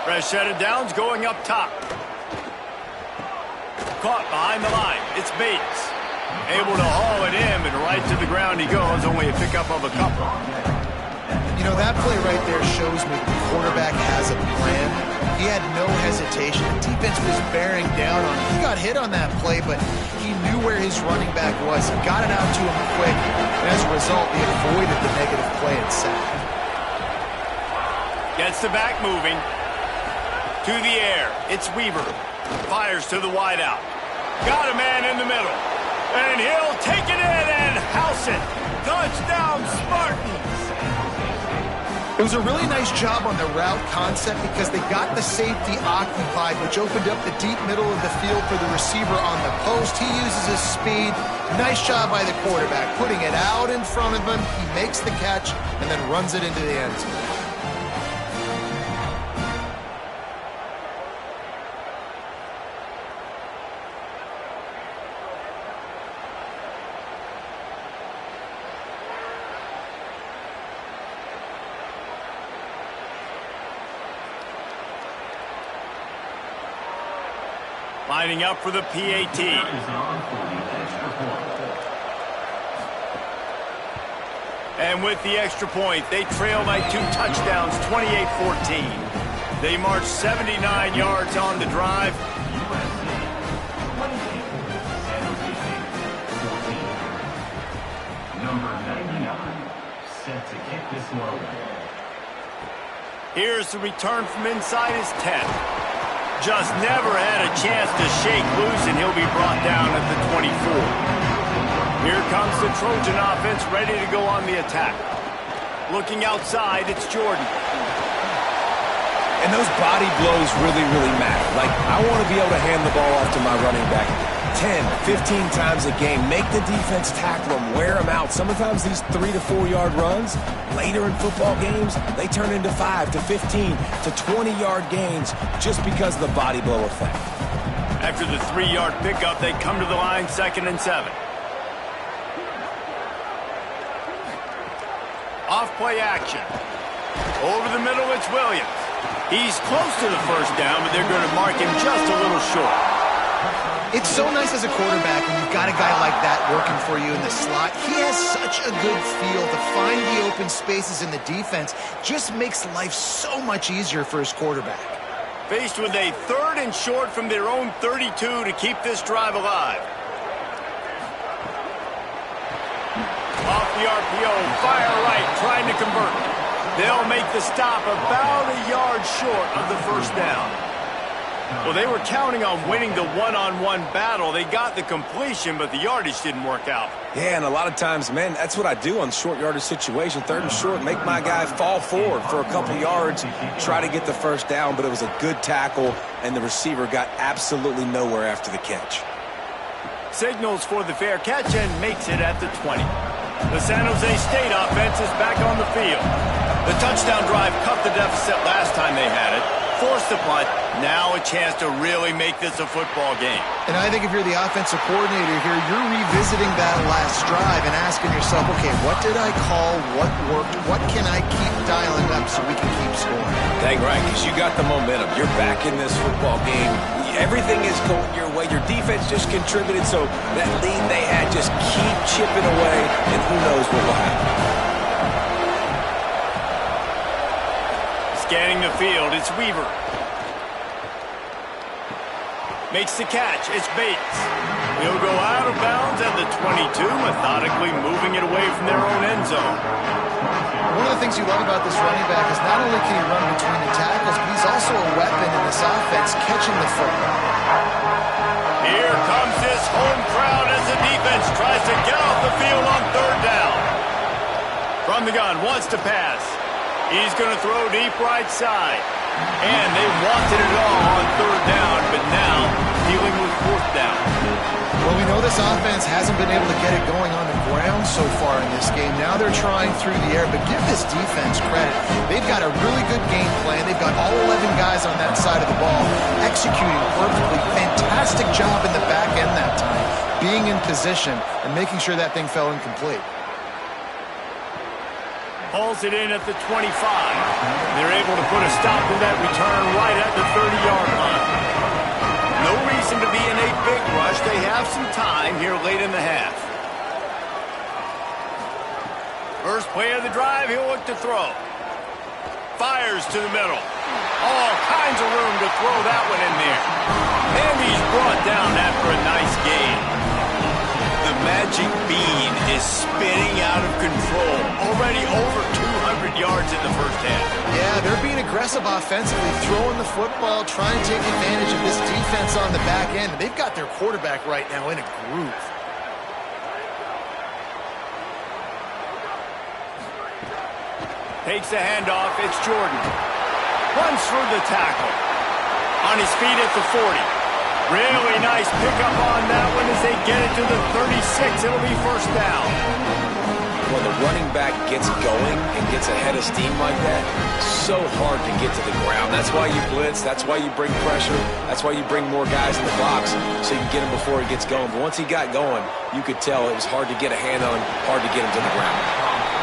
Fresh set of downs going up top. Caught behind the line. It's Bates. Able to haul it in, and right to the ground he goes. Only a pickup of a couple. You know, that play right there shows me the quarterback has a plan. He had no hesitation. The defense was bearing down on him. He got hit on that play, but he knew where his running back was. He got it out to him quick, and as a result, he avoided the negative play and sack. Gets the back moving. To the air. It's Weaver. Fires to the wideout. Got a man in the middle. And he'll take it in and house it. Touchdown, Spartans! It was a really nice job on the route concept because they got the safety occupied, which opened up the deep middle of the field for the receiver on the post. He uses his speed. Nice job by the quarterback, putting it out in front of him. He makes the catch and then runs it into the end zone. Lining up for the PAT. And with the extra point, they trail by 2 touchdowns, 28-14. They march 79 yards on the drive. Number 99, set to kick this one. Here's the return from inside his 10. Just never had a chance to shake loose, and he'll be brought down at the 24. Here comes the Trojan offense ready to go on the attack. Looking outside, it's Jordan. And those body blows really, really matter. Like, I want to be able to hand the ball off to my running back 10, 15 times a game. Make the defense tackle them, wear them out. Sometimes these 3 to 4 yard runs, later in football games, they turn into 5 to 15 to 20 yard gains just because of the body blow effect. After the 3-yard pickup, they come to the line 2nd and 7. Off play action. Over the middle, it's Williams. He's close to the first down, but they're going to mark him just a little short. It's so nice as a quarterback when you've got a guy like that working for you in the slot. He has such a good feel to find the open spaces in the defense. Just makes life so much easier for his quarterback. Faced with a 3rd and short from their own 32 to keep this drive alive. Off the RPO, fire right, trying to convert. They'll make the stop about a yard short of the first down. Well, they were counting on winning the one-on-one battle. They got the completion, but the yardage didn't work out. Yeah, and a lot of times, man, that's what I do on short yardage situation. 3rd and short, make my guy fall forward for a couple yards, try to get the first down, but it was a good tackle, and the receiver got absolutely nowhere after the catch. Signals for the fair catch and makes it at the 20. The San Jose State offense is back on the field. The touchdown drive cut the deficit last time they had it. Forced the punt. Now a chance to really make this a football game. And I think if you're the offensive coordinator here, you're revisiting that last drive and asking yourself, okay, what did I call? What worked? What can I keep dialing up so we can keep scoring? Dang right, because you got the momentum. You're back in this football game. Everything is going your way. Your defense just contributed, so that lead they had, just keep chipping away, and who knows what will happen. Scanning the field, it's Weaver. Makes the catch. It's Bates. He'll go out of bounds at the 22, methodically moving it away from their own end zone. One of the things you love about this running back is not only can he run between the tackles, but he's also a weapon in this offense, catching the football. Here comes this home crowd as the defense tries to get off the field on third down. From the gun, wants to pass. He's going to throw deep right side. And they wanted it all on third down, but now dealing with fourth down. Well, we know this offense hasn't been able to get it going on the ground so far in this game. Now they're trying through the air, but give this defense credit. They've got a really good game plan. They've got all 11 guys on that side of the ball executing perfectly. Fantastic job in the back end that time, being in position and making sure that thing fell incomplete. Hauls it in at the 25. They're able to put a stop to that return right at the 30-yard line. No reason to be in a big rush. They have some time here late in the half. First play of the drive, he'll look to throw. Fires to the middle. All kinds of room to throw that one in there. And he's brought down after a nice gain. The magic bean is spinning out of control. Already over 200 yards in the first half. Yeah, they're being aggressive offensively, throwing the football, trying to take advantage of this defense on the back end. They've got their quarterback right now in a groove. Takes the handoff. It's Jordan. Runs through the tackle. On his feet at the 40. Really nice pickup on that one as they get it to the 36. It'll be first down. When the running back gets going and gets ahead of steam like that, so hard to get to the ground. That's why you blitz. That's why you bring pressure. That's why you bring more guys in the box so you can get him before he gets going. But once he got going, you could tell it was hard to get a hand on, hard to get him to the ground.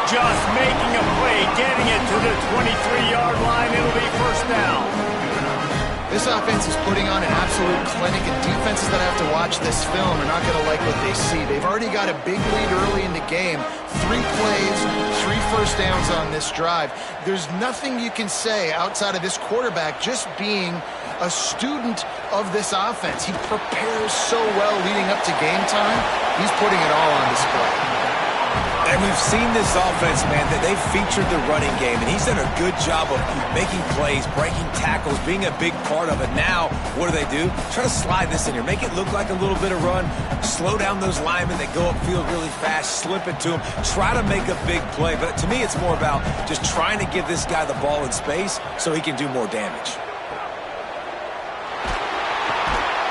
Just making a play, getting it to the 23-yard line. It'll be first down. This offense is putting on an absolute clinic, and defenses that have to watch this film are not going to like what they see. They've already got a big lead early in the game. 3 plays, 3 first downs on this drive. There's nothing you can say outside of this quarterback just being a student of this offense. He prepares so well leading up to game time. He's putting it all on display. And we've seen this offense, man, that they've featured the running game, and he's done a good job of making plays, breaking tackles, being a big part of it. Now, what do? Try to slide this in here. Make it look like a little bit of run. Slow down those linemen that go upfield really fast. Slip it to him. Try to make a big play. But to me, it's more about just trying to give this guy the ball in space so he can do more damage.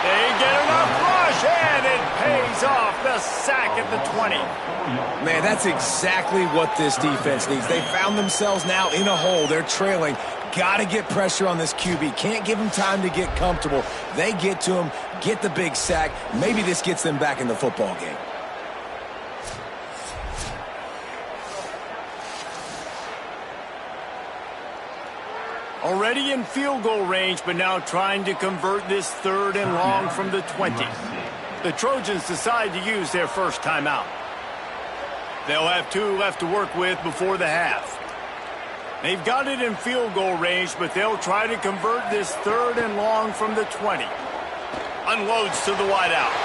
They get enough rush, and it pays off. The sack at the 20. Man, that's exactly what this defense needs. They found themselves now in a hole. They're trailing. Got to get pressure on this QB. Can't give him time to get comfortable. They get to him, get the big sack. Maybe this gets them back in the football game. Already in field goal range, but now trying to convert this 3rd and long from the 20. The Trojans decide to use their first timeout. They'll have 2 left to work with before the half. They've got it in field goal range, but they'll try to convert this 3rd and long from the 20. Unloads to the wideout.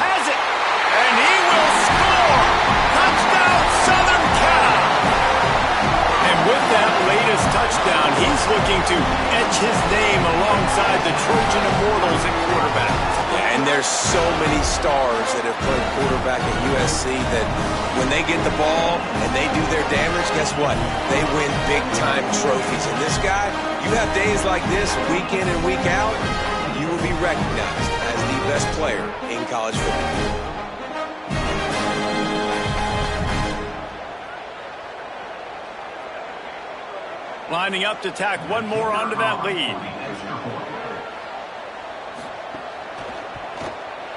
Has it! And he will score! Touchdown, Southern Cal! And with that latest touchdown, he's looking to etch his name alongside the Trojan Immortals at quarterback. Yeah, and there's so many stars that have played quarterback at USC that when they get the ball and they do their damage, guess what? They win big-time trophies. And this guy, you have days like this, week in and week out, you will be recognized as the best player in college football. Lining up to tack one more onto that lead.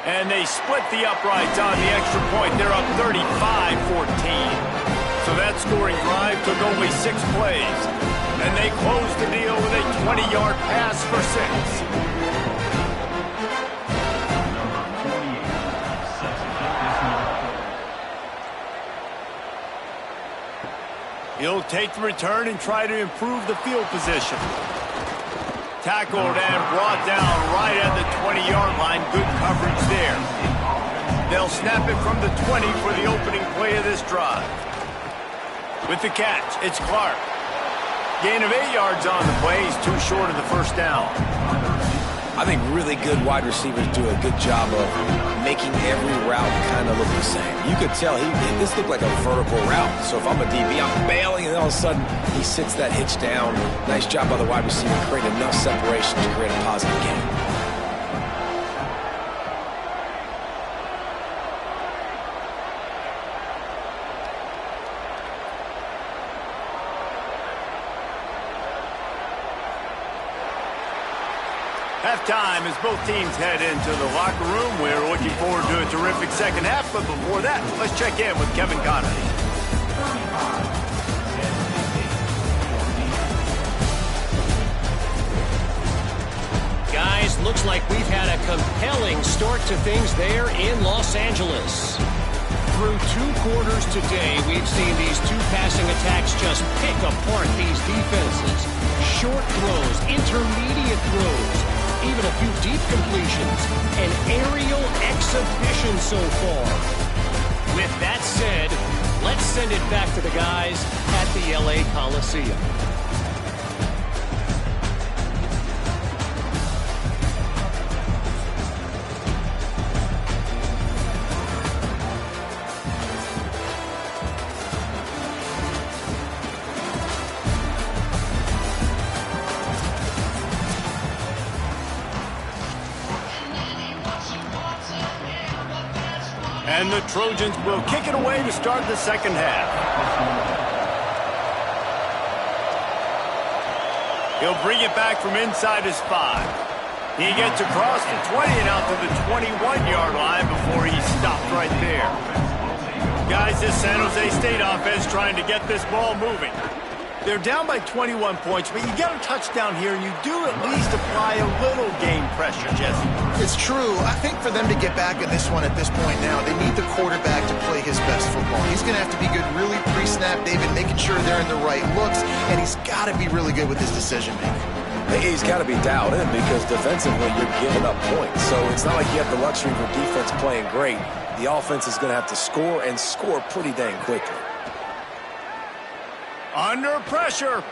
And they split the uprights on the extra point. They're up 35-14. So that scoring drive took only 6 plays. And they closed the deal with a 20-yard pass for 6. He'll take the return and try to improve the field position. Tackled and brought down right at the 20-yard line. Good coverage there. They'll snap it from the 20 for the opening play of this drive. With the catch, it's Clark. Gain of 8 yards on the play. He's too short of the first down. I think really good wide receivers do a good job of making every route kind of look the same. You could tell this looked like a vertical route. So if I'm a DB, I'm bailing, and all of a sudden he sits that hitch down. Nice job by the wide receiver, creating enough separation to create a positive gain. Halftime as both teams head into the locker room. We're looking forward to a terrific second half, but before that, let's check in with Kevin Conley. Guys, looks like we've had a compelling start to things there in Los Angeles. Through 2 quarters today, we've seen these 2 passing attacks just pick apart these defenses. Short throws, intermediate throws, even a few deep completions. An aerial exhibition so far. With that said, let's send it back to the guys at the LA Coliseum. And the Trojans will kick it away to start the second half. He'll bring it back from inside his 5. He gets across the 20 and out to the 21-yard line before he's stopped right there. Guys, this San Jose State offense trying to get this ball moving. They're down by 21 points, but you get a touchdown here, and you do at least apply a little game pressure, Jesse. It's true. I think for them to get back in this one at this point now, they need the quarterback to play his best football. He's going to have to be good really pre-snap, David, making sure they're in the right looks, and he's got to be really good with his decision-making. He's got to be dialed in because defensively you're giving up points. So it's not like you have the luxury of defense playing great. The offense is going to have to score and score pretty dang quickly. Under pressure,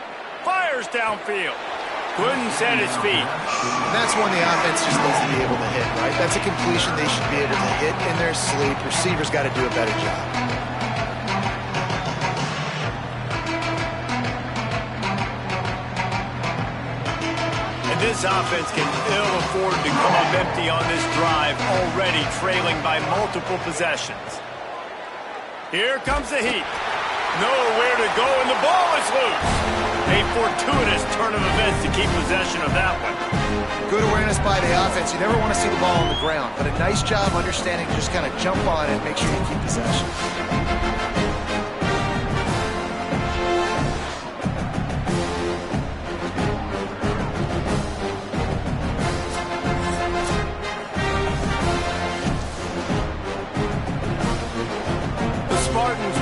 fires downfield. Couldn't set his feet. That's one the offense just needs to be able to hit, right? That's a completion they should be able to hit in their sleep. Receivers got to do a better job. And this offense can ill afford to come up empty on this drive, already trailing by multiple possessions. Here comes the heat. Nowhere to go, and the ball is loose. A fortuitous turn of events to keep possession of that one. Good awareness by the offense. You never want to see the ball on the ground, but a nice job understanding to just kind of jump on it and make sure you keep possession.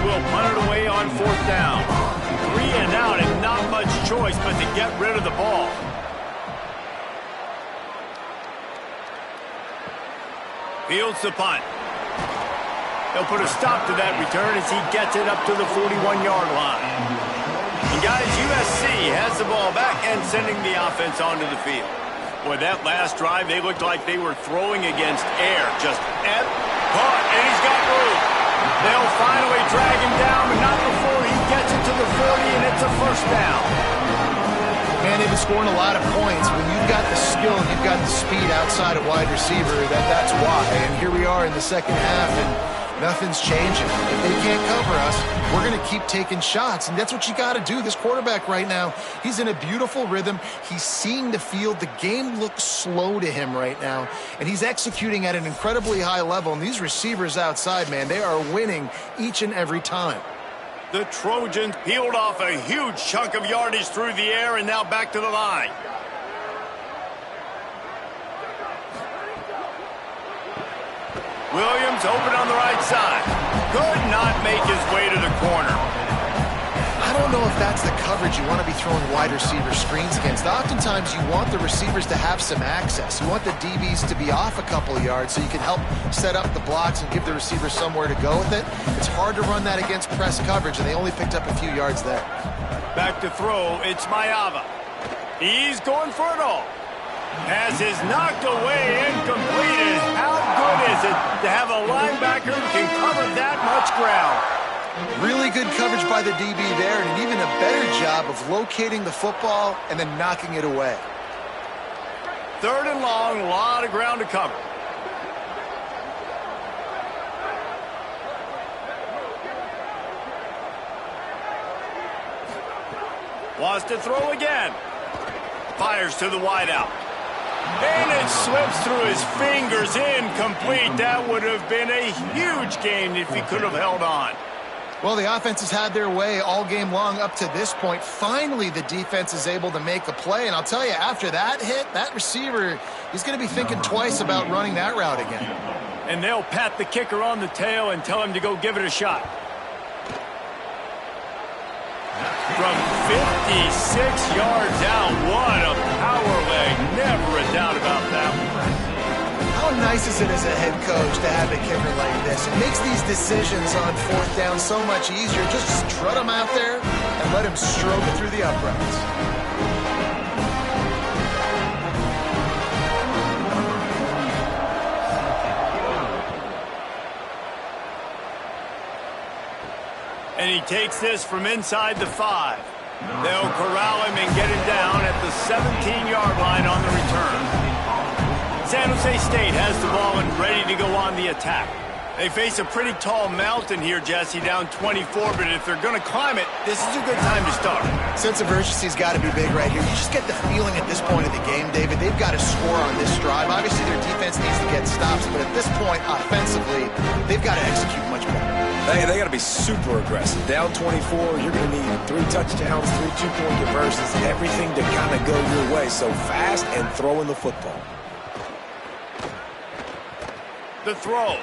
Will punt it away on 4th down. 3 and out and not much choice but to get rid of the ball. Fields the punt. He'll put a stop to that return as he gets it up to the 41-yard line. And guys, USC has the ball back and sending the offense onto the field. Boy, that last drive, they looked like they were throwing against air. Just caught, and he's got room. They'll finally drag him down, but not before he gets it to the 40, and it's a first down. Man, they've been scoring a lot of points. When you've got the skill and you've got the speed outside of wide receiver, that's why. And here we are in the second half, and nothing's changing. If they can't cover us, we're going to keep taking shots, and that's what you got to do. This quarterback right now, he's in a beautiful rhythm. He's seeing the field. The game looks slow to him right now, and he's executing at an incredibly high level. And these receivers outside, man, they are winning each and every time. The Trojans peeled off a huge chunk of yardage through the air and now back to the line. Williams open on the right side. Could not make his way to the corner. I don't don't know if that's the coverage you want to be throwing wide receiver screens against. Oftentimes, you want the receivers to have some access. You want the DBs to be off a couple of yards so you can help set up the blocks and give the receiver somewhere to go with it. It's hard to run that against press coverage, and they only picked up a few yards there. Back to throw, it's Mayava. He's going for it all. Pass is knocked away, incomplete. How good is it to have a linebacker who can cover that much ground? Really good coverage by the DB there, and even a better job of locating the football and then knocking it away. 3rd and long, a lot of ground to cover. Wants to throw again. Fires to the wideout. And it slips through his fingers, incomplete. That would have been a huge gain if he could have held on. Well, the offense has had their way all game long up to this point. Finally, the defense is able to make a play. And I'll tell you, after that hit, that receiver, he's going to be thinking twice about running that route again. And they'll pat the kicker on the tail and tell him to go give it a shot. From 56 yards out, what a power leg. Never a doubt about that one. How nice is it as a head coach to have a kicker like this? It makes these decisions on 4th down so much easier. Just strut him out there and let him stroke it through the uprights. And he takes this from inside the 5. They'll corral him and get him down at the 17-yard line on the return. San Jose State has the ball and ready to go on the attack. They face a pretty tall mountain here, Jesse, down 24, but if they're going to climb it, this is a good time to start. Sense of urgency's got to be big right here. You just get the feeling at this point of the game, David, they've got to score on this drive. Obviously, their defense needs to get stops, but at this point, offensively, they've got to execute much better. They got to be super aggressive. Down 24, you're going to need 3 touchdowns, 3 two-point conversions, everything to kind of go your way. So fast and throwing the football. The throw.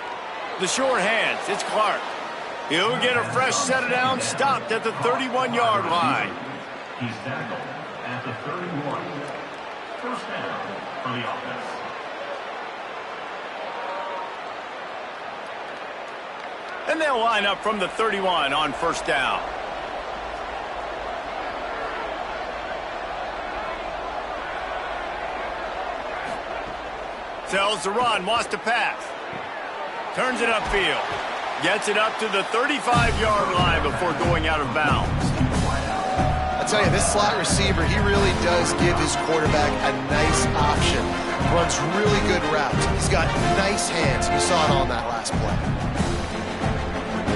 The short hands. It's Clark. He'll get a fresh set of downs, stopped at the 31-yard line. He's tackled at the 31. First down for the offense. And they'll line up from the 31 on first down. Tells the run, wants to pass. Turns it upfield. Gets it up to the 35-yard line before going out of bounds. I'll tell you, this slot receiver, he really does give his quarterback a nice option. Runs really good routes. He's got nice hands. You saw it on that last play.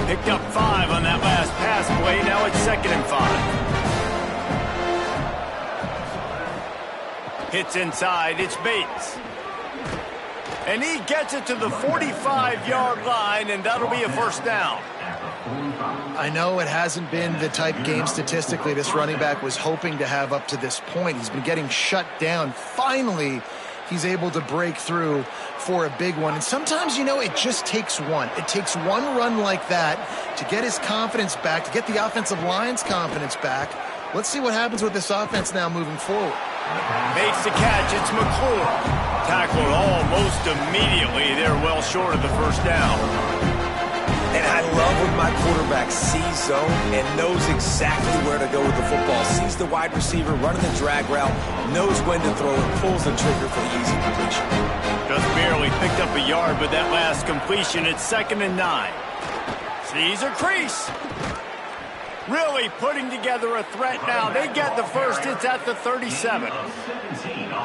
Picked up 5 on that last pass play. Now it's 2nd and 5. Hits inside. It's Bates. And he gets it to the 45-yard line, and that'll be a first down. I know it hasn't been the type game statistically this running back was hoping to have up to this point. He's been getting shut down. Finally, he's able to break through for a big one. And sometimes, you know, it just takes one. It takes one run like that to get his confidence back, to get the offensive line's confidence back. Let's see what happens with this offense now moving forward. Makes the catch. It's McClure. Tackled almost immediately. They're well short of the first down. And I love when my quarterback sees zone and knows exactly where to go with the football. Sees the wide receiver running the drag route, knows when to throw it, pulls the trigger for the easy completion. Just barely picked up a yard with that last completion. It's 2nd and 9. Sees a crease. Really putting together a threat now. They get the first. It's at the 37.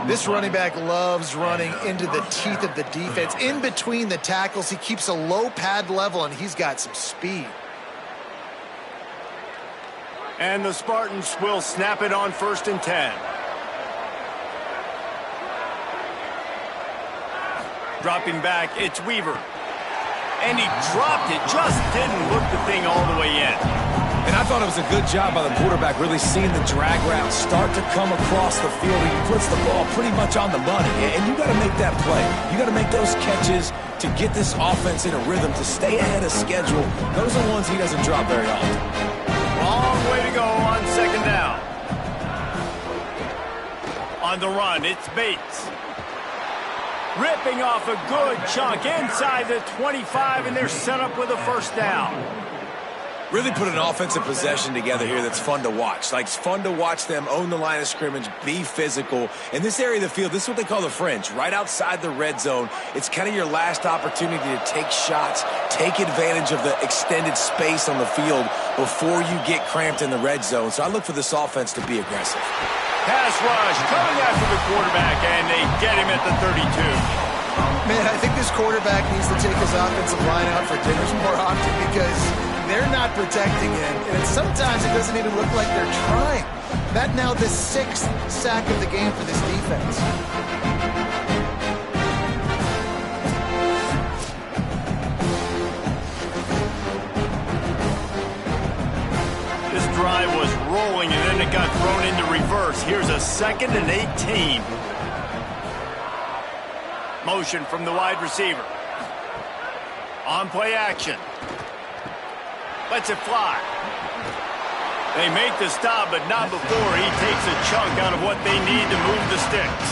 This running back loves running into the teeth of the defense. In between the tackles, he keeps a low pad level, and he's got some speed. And the Spartans will snap it on 1st and 10. Dropping back, it's Weaver. And he dropped it, just didn't look the thing all the way in. And I thought it was a good job by the quarterback, really seeing the drag route start to come across the field. He puts the ball pretty much on the money. And you got to make that play. You got to make those catches to get this offense in a rhythm, to stay ahead of schedule. Those are ones he doesn't drop very often. Long way to go on On the run, it's Bates. Ripping off a good chunk inside the 25, and they're set up with a first down. Really put an offensive possession together here that's fun to watch. Like, it's fun to watch them own the line of scrimmage, be physical. In this area of the field, this is what they call the fringe, right outside the red zone. It's kind of your last opportunity to take shots, take advantage of the extended space on the field before you get cramped in the red zone. So I look for this offense to be aggressive. Pass rush coming after the quarterback, and they get him at the 32. Man, I think this quarterback needs to take his offensive line out for dinners more often because they're not protecting him, and sometimes it doesn't even look like they're trying. That now the 6th sack of the game for this defense. This drive was rolling, and then it got thrown into reverse. Here's a 2nd and 18. Motion from the wide receiver. On play action. Lets it fly. They make the stop, but not before he takes a chunk out of what they need to move the sticks.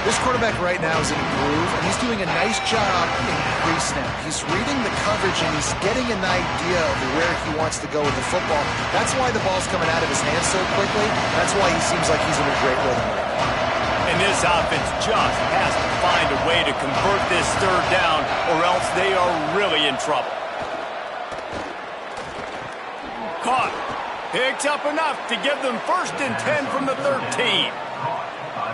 This quarterback right now is in a groove, and he's doing a nice job in pre-snap. He's reading the coverage, and he's getting an idea of where he wants to go with the football. That's why the ball's coming out of his hands so quickly. That's why he seems like he's in a great rhythm right now. And this offense just has to find a way to convert this 3rd down, or else they are really in trouble. Caught. Picks up enough to give them 1st and 10 from the 13.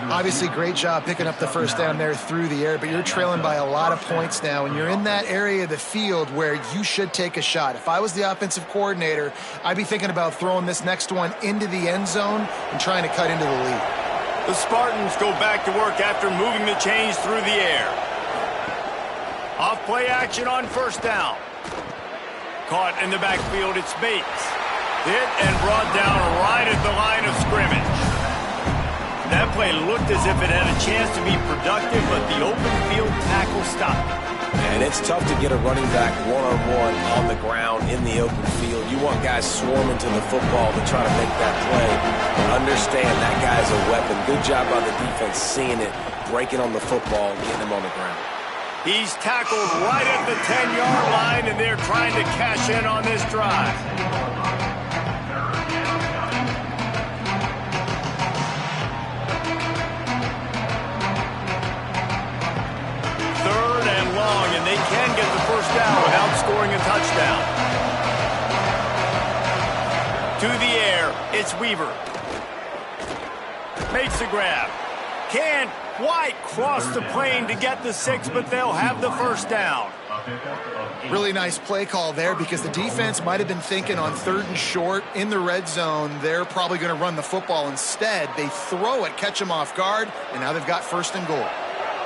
Obviously, great job picking up the first down there through the air, but you're trailing by a lot of points now, and you're in that area of the field where you should take a shot. If I was the offensive coordinator, I'd be thinking about throwing this next one into the end zone and trying to cut into the lead. The Spartans go back to work after moving the chains through the air. Off play action on 1st down. Caught in the backfield, it's Bates. Hit and brought down right at the line of scrimmage. That play looked as if it had a chance to be productive, but the open field tackle stopped it. And it's tough to get a running back one-on-one on the ground in the open field. You want guys swarming to the football to try to make that play. But understand that guy's a weapon. Good job by the defense seeing it, breaking on the football, getting him on the ground. He's tackled right at the 10-yard line, and they're trying to cash in on this drive. And they can get the first down without scoring a touchdown. To the air, it's Weaver. Makes the grab. Can't quite cross the plane to get the 6, but they'll have the first down. Really nice play call there because the defense might have been thinking on 3rd and short in the red zone, they're probably going to run the football. Instead, they throw it, catch them off guard, and now they've got 1st and goal.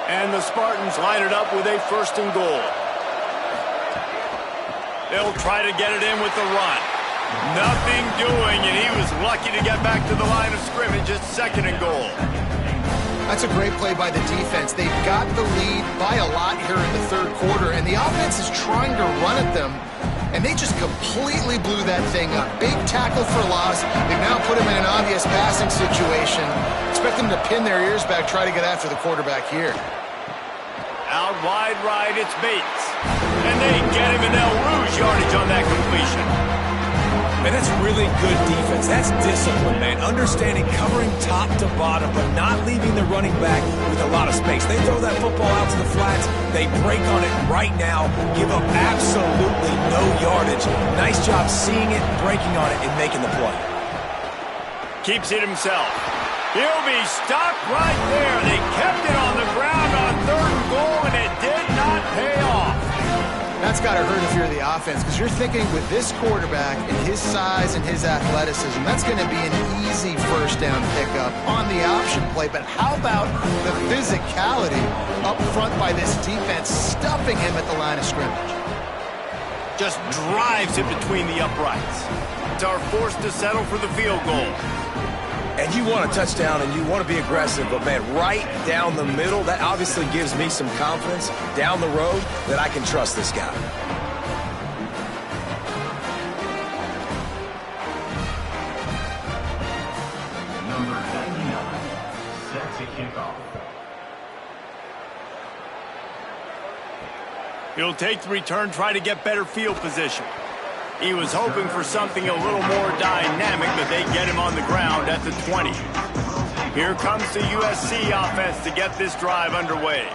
And the Spartans line it up with a 1st and goal. They'll try to get it in with the run. Nothing doing, and he was lucky to get back to the line of scrimmage at 2nd and goal. That's a great play by the defense. They've got the lead by a lot here in the 3rd quarter, and the offense is trying to run at them, and they just completely blew that thing up. Big tackle for loss. They've now put him in an obvious passing situation. Expect them to pin their ears back, try to get after the quarterback here. Out wide right, it's Bates. And they get him in El Rouge yardage on that completion. Man, that's really good defense. That's discipline, man. Understanding, covering top to bottom, but not leaving the running back with a lot of space. They throw that football out to the flats. They break on it right now, give up absolutely no yardage. Nice job seeing it, breaking on it, and making the play. Keeps it himself. He'll be stopped right there. They kept it on the ground on 3rd and goal, and it did not pay off. That's got to hurt if you're the offense, because you're thinking with this quarterback and his size and his athleticism, that's going to be an easy 1st down pickup on the option play. But how about the physicality up front by this defense, stuffing him at the line of scrimmage? Just drives it between the uprights. Are forced to settle for the field goal. And you want a touchdown and you want to be aggressive, but man, right down the middle, that obviously gives me some confidence down the road that I can trust this guy. Number 99, to kick off. He'll take the return, try to get better field position. He was hoping for something a little more dynamic, but they get him on the ground at the 20. Here comes the USC offense to get this drive underway.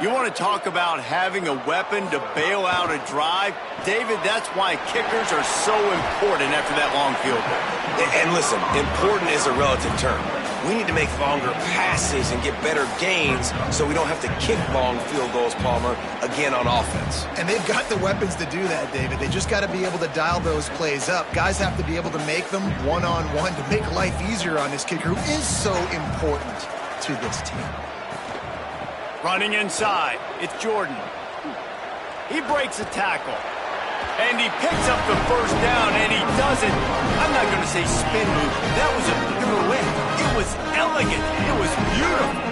You want to talk about having a weapon to bail out a drive? David, that's why kickers are so important after that long field goal. And listen, important is a relative term. We need to make longer passes and get better gains so we don't have to kick long field goals, Palmer, again on offense. And they've got the weapons to do that, David. They just got to be able to dial those plays up. Guys have to be able to make them one-on-one to make life easier on this kicker, who is so important to this team. Running inside, it's Jordan. He breaks a tackle. And he picks up the first down, and he doesn't, I'm not going to say spin move. That was a pirouette. It was elegant. It was beautiful.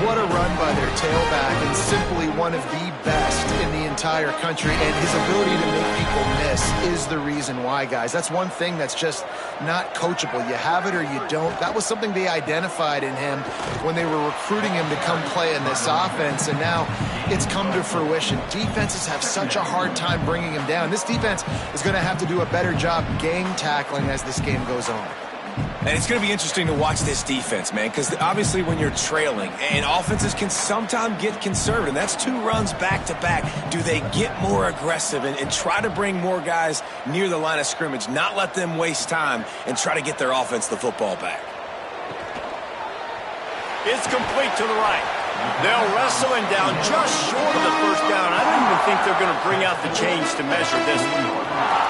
What a run by their tailback, and simply one of the best in the entire country. And his ability to make people miss is the reason why, guys. That's one thing that's just not coachable. You have it or you don't. That was something they identified in him when they were recruiting him to come play in this offense, and now it's come to fruition. Defenses have such a hard time bringing him down. This defense is going to have to do a better job gang tackling as this game goes on. And it's going to be interesting to watch this defense, man, because obviously when you're trailing, and offenses can sometimes get conservative, and that's 2 runs back-to-back, do they get more aggressive and try to bring more guys near the line of scrimmage, not let them waste time, and try to get their offense the football back? It's complete to the right. They'll wrestle him down just short of the first down. I don't even think they're going to bring out the chains to measure this one.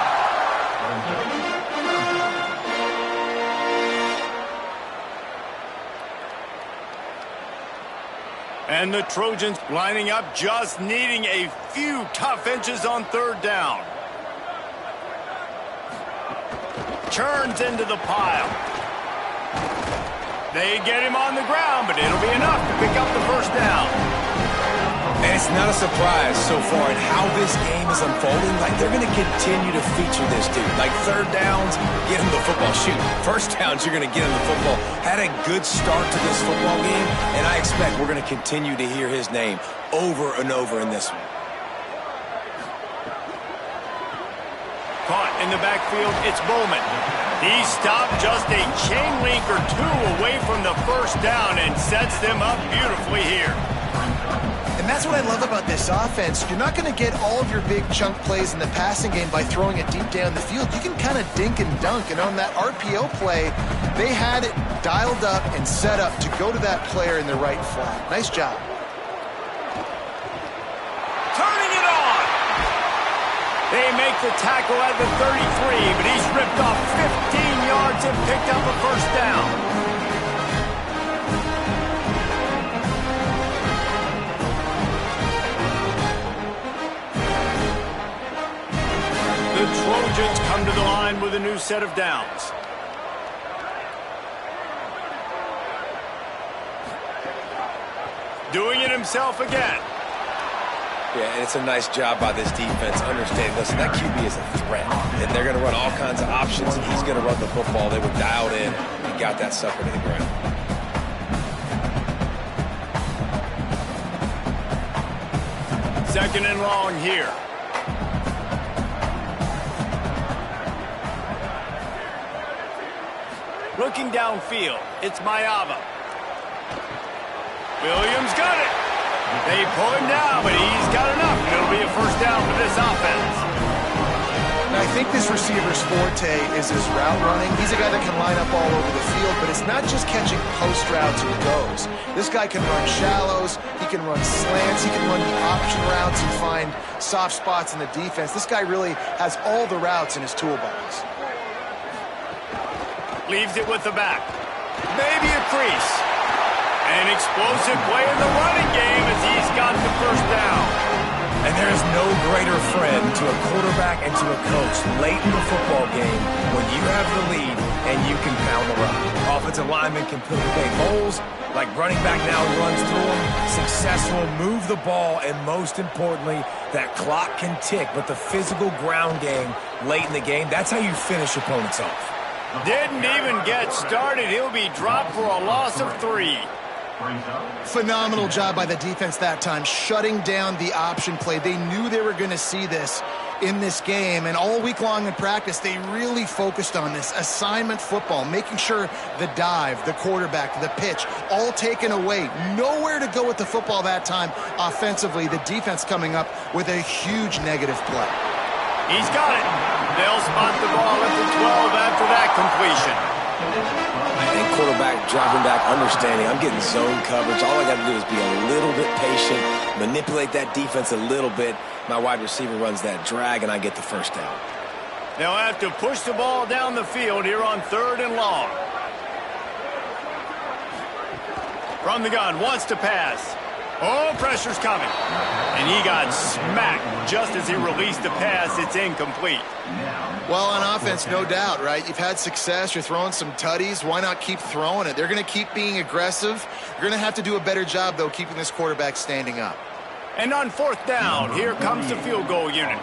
And the Trojans lining up, just needing a few tough inches on 3rd down. Churns into the pile. They get him on the ground, but it'll be enough to pick up the first down. And it's not a surprise so far in how this game is unfolding. Like, they're going to continue to feature this dude. Like, 3rd downs, get him the football. Shoot, 1st downs, you're going to get him the football. Had a good start to this football game, and I expect we're going to continue to hear his name over and over in this one. Caught in the backfield, it's Bowman. He stopped just a chain link or 2 away from the first down and sets them up beautifully here. And that's what I love about this offense. You're not going to get all of your big chunk plays in the passing game by throwing it deep down the field. You can kind of dink and dunk. And on that RPO play, they had it dialed up and set up to go to that player in the right flat. Nice job. Turning it on. They make the tackle at the 33, but he's ripped off 15 yards and picked up a first down. The Trojans come to the line with a new set of downs. Doing it himself again. Yeah, and it's a nice job by this defense understanding, listen, that QB is a threat, and they're going to run all kinds of options, and he's going to run the football. They were dialed in and got that sucker to the ground. Second and long here. Looking downfield, it's Mayava. Williams got it. They pull him down, but he's got enough. It'll be a first down for this offense. Now, I think this receiver's forte is his route running. He's a guy that can line up all over the field, but it's not just catching post routes and goes. This guy can run shallows, he can run slants, he can run the option routes and find soft spots in the defense. This guy really has all the routes in his toolbox. Leaves it with the back. Maybe a crease. An explosive play in the running game as he's got the first down. And there is no greater friend to a quarterback and to a coach late in the football game when you have the lead and you can pound the rock. Offensive linemen can put big holes, like running back now runs through them, successful, move the ball, and most importantly, that clock can tick. But the physical ground game late in the game, that's how you finish opponents off. Didn't even get started. He'll be dropped for a loss of 3. Phenomenal job by the defense that time, shutting down the option play. They knew they were going to see this in this game, and all week long in practice, they really focused on this assignment football, making sure the dive, the quarterback, the pitch, all taken away. Nowhere to go with the football that time offensively. The defense coming up with a huge negative play. He's got it. They'll spot the ball at the 12 after that completion. I think quarterback dropping back, understanding I'm getting zone coverage. All I got to do is be a little bit patient, manipulate that defense a little bit. My wide receiver runs that drag, and I get the first down. They'll have to push the ball down the field here on 3rd and long. From the gun, wants to pass. Oh, pressure's coming. And he got smacked just as he released the pass. It's incomplete. Well, on offense, no doubt, right? You've had success. You're throwing some tutties. Why not keep throwing it? They're going to keep being aggressive. You're going to have to do a better job, though, keeping this quarterback standing up. And on 4th down, here comes the field goal unit.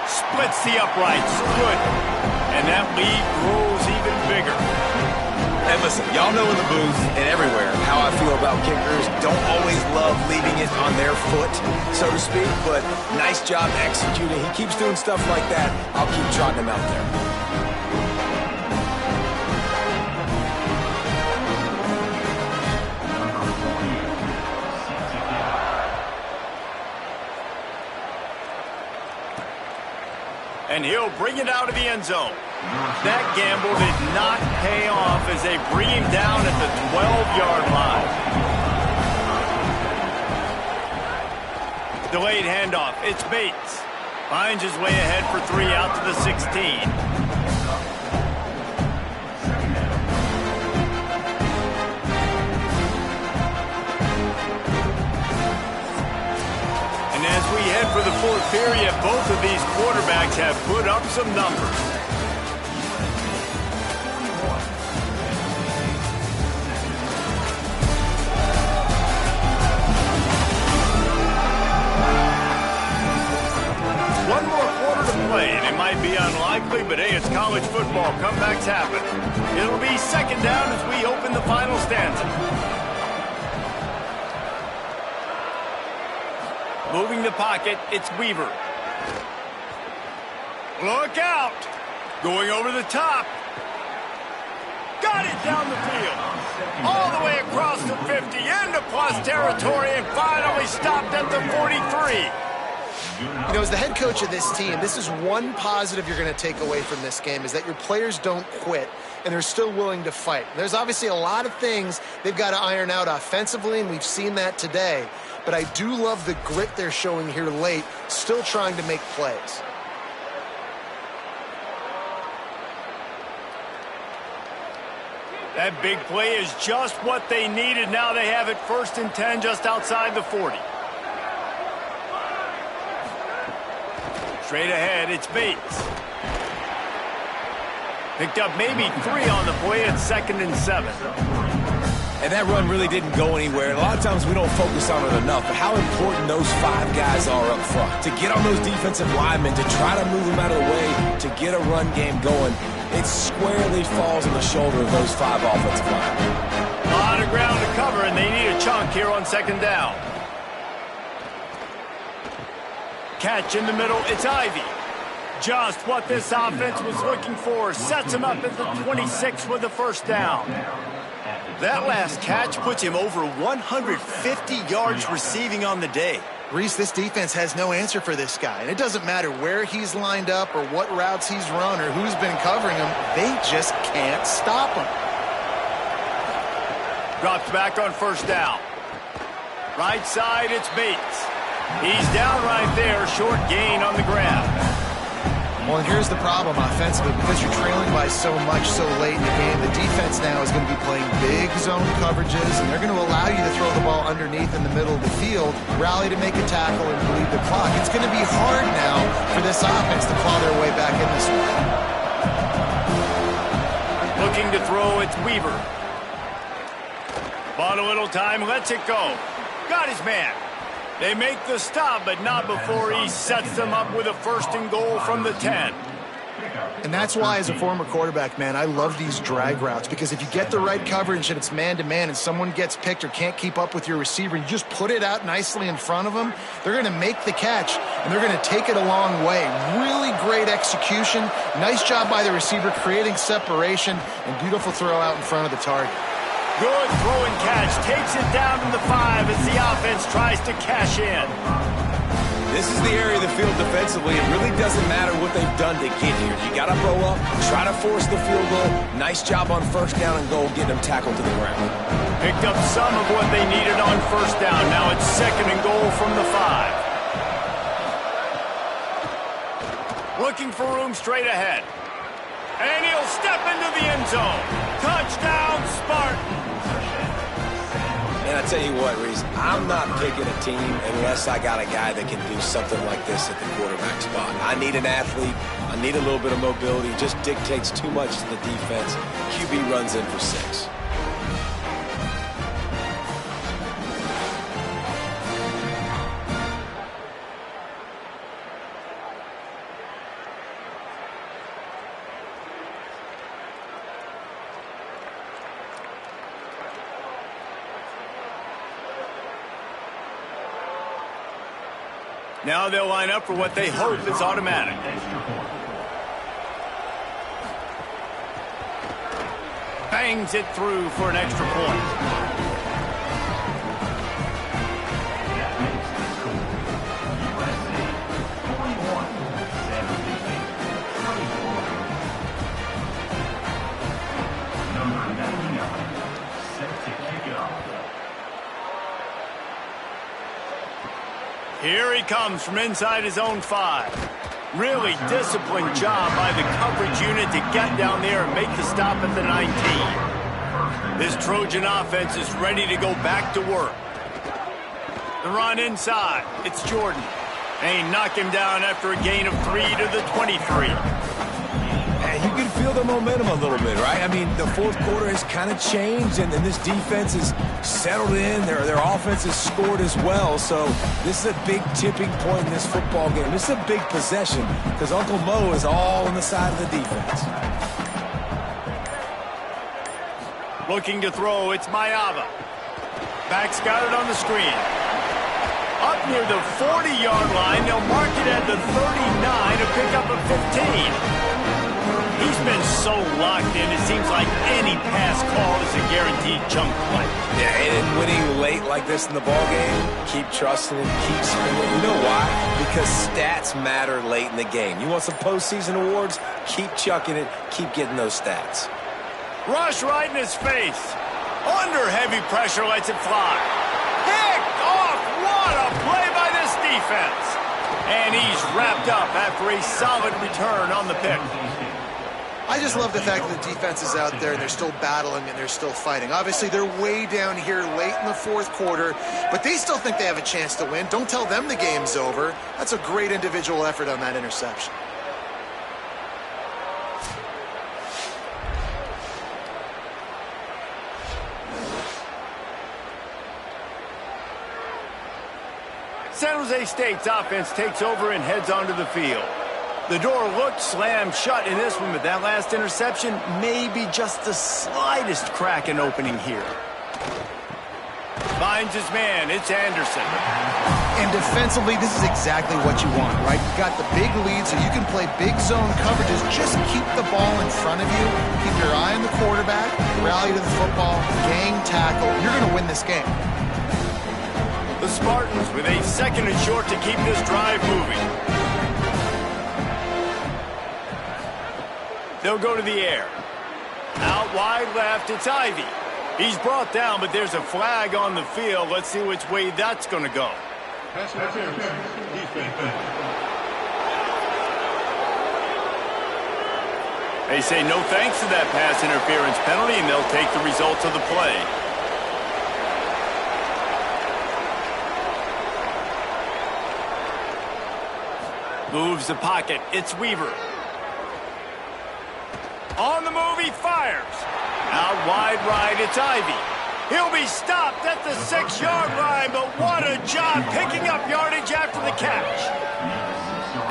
Splits the uprights. Good. And that lead grows even bigger. And listen, y'all know in the booth and everywhere how I feel about kickers. Don't always love leaving it on their foot, so to speak, but nice job executing. He keeps doing stuff like that. I'll keep trotting him out there. And he'll bring it out of the end zone. That gamble did not pay off as they bring him down at the 12-yard line. Delayed handoff. It's Bates. Finds his way ahead for 3 out to the 16. As we head for the 4th period, both of these quarterbacks have put up some numbers. One more quarter to play, and it might be unlikely, but hey, it's college football. Comebacks happen. It'll be 2nd down as we open the final stanza. Moving the pocket, it's Weaver. Look out! Going over the top. Got it down the field. All the way across the 50, into plus territory, and finally stopped at the 43. You know, as the head coach of this team, this is one positive you're going to take away from this game, is that your players don't quit, and they're still willing to fight. There's obviously a lot of things they've got to iron out offensively, and we've seen that today. But I do love the grit they're showing here late, still trying to make plays. That big play is just what they needed. Now they have it 1st and 10 just outside the 40. Straight ahead, it's Bates. Picked up maybe 3 on the play at 2nd and 7. And that run really didn't go anywhere. And a lot of times we don't focus on it enough, but how important those 5 guys are up front. To get on those defensive linemen, to try to move them out of the way, to get a run game going, it squarely falls on the shoulder of those 5 offensive linemen. A lot of ground to cover, and they need a chunk here on 2nd down. Catch in the middle, it's Ivy. Just what this offense was looking for. Sets him up at the 26 with the 1st down. That last catch puts him over 150 yards receiving on the day. Reese, this defense has no answer for this guy. And it doesn't matter where he's lined up or what routes he's run or who's been covering him. They just can't stop him. Drops back on 1st down. Right side, it's Bates. He's down right there. Short gain on the grab. Well, and here's the problem offensively. Because you're trailing by so much so late in the game, the defense now is going to be playing big zone coverages, and they're going to allow you to throw the ball underneath in the middle of the field, rally to make a tackle, and bleed the clock. It's going to be hard now for this offense to claw their way back in this one. Looking to throw, it's Weaver. Bought a little time, lets it go. Got his man. They make the stop, but not before he sets them up with a 1st and goal from the 10. And that's why, as a former quarterback, man, I love these drag routes, because if you get the right coverage and it's man-to-man and someone gets picked or can't keep up with your receiver, you just put it out nicely in front of them, they're going to make the catch, and they're going to take it a long way. Really great execution. Nice job by the receiver creating separation, and beautiful throw out in front of the target. Good throw and catch. Takes it down to the 5 as the offense tries to cash in. This is the area of the field defensively. It really doesn't matter what they've done to get here. You got to blow up, try to force the field goal. Nice job on 1st down and goal, getting them tackled to the ground. Picked up some of what they needed on 1st down. Now it's 2nd and goal from the 5. Looking for room straight ahead. And he'll step into the end zone. Touchdown, Spartans. And I tell you what, Reese, I'm not picking a team unless I got a guy that can do something like this at the quarterback spot. I need an athlete. I need a little bit of mobility. It just dictates too much to the defense. QB runs in for 6. Now they'll line up for what they hope is automatic. Bangs it through for an extra point. Here he comes from inside his own 5. Really disciplined job by the coverage unit to get down there and make the stop at the 19. This Trojan offense is ready to go back to work. The run inside. It's Jordan. And he knocked him down after a gain of 3 to the 23. And you can feel the momentum a little bit, right? I mean, the 4th quarter has kind of changed, and this defense is settled in. Their offense has scored as well. So this is a big tipping point in this football game. This is a big possession because Uncle Mo is all on the side of the defense. Looking to throw, it's Mayava. Back's got it on the screen. Up near the 40-yard line, they'll mark it at the 39 to pick up a 15. He's been so locked in, it seems like any pass call is a guaranteed chunk play. Yeah, and winning late like this in the ballgame, keep trusting it, keep spinning. You know why? Because stats matter late in the game. You want some postseason awards? Keep chucking it, keep getting those stats. Rush right in his face. Under heavy pressure, lets it fly. Picked off! What a play by this defense! And he's wrapped up after a solid return on the pick. I just love the fact that the defense is out there and they're still battling and they're still fighting. Obviously, they're way down here late in the 4th quarter, but they still think they have a chance to win. Don't tell them the game's over. That's a great individual effort on that interception. San Jose State's offense takes over and heads onto the field. The door looked slammed shut in this one, but that last interception may be just the slightest crack in opening here. Finds his man. It's Anderson. And defensively, this is exactly what you want, right? You've got the big lead, so you can play big zone coverages. Just keep the ball in front of you. Keep your eye on the quarterback. Rally to the football. Gang tackle. You're going to win this game. The Spartans with a 2nd and short to keep this drive moving. They'll go to the air. Out wide left, it's Ivy. He's brought down, but there's a flag on the field. Let's see which way that's going to go. They say no thanks to that pass interference penalty, and they'll take the results of the play. Moves the pocket. It's Weaver. On the move, he fires. Out wide right, it's Ivy. He'll be stopped at the 6-yard line, but what a job picking up yardage after the catch.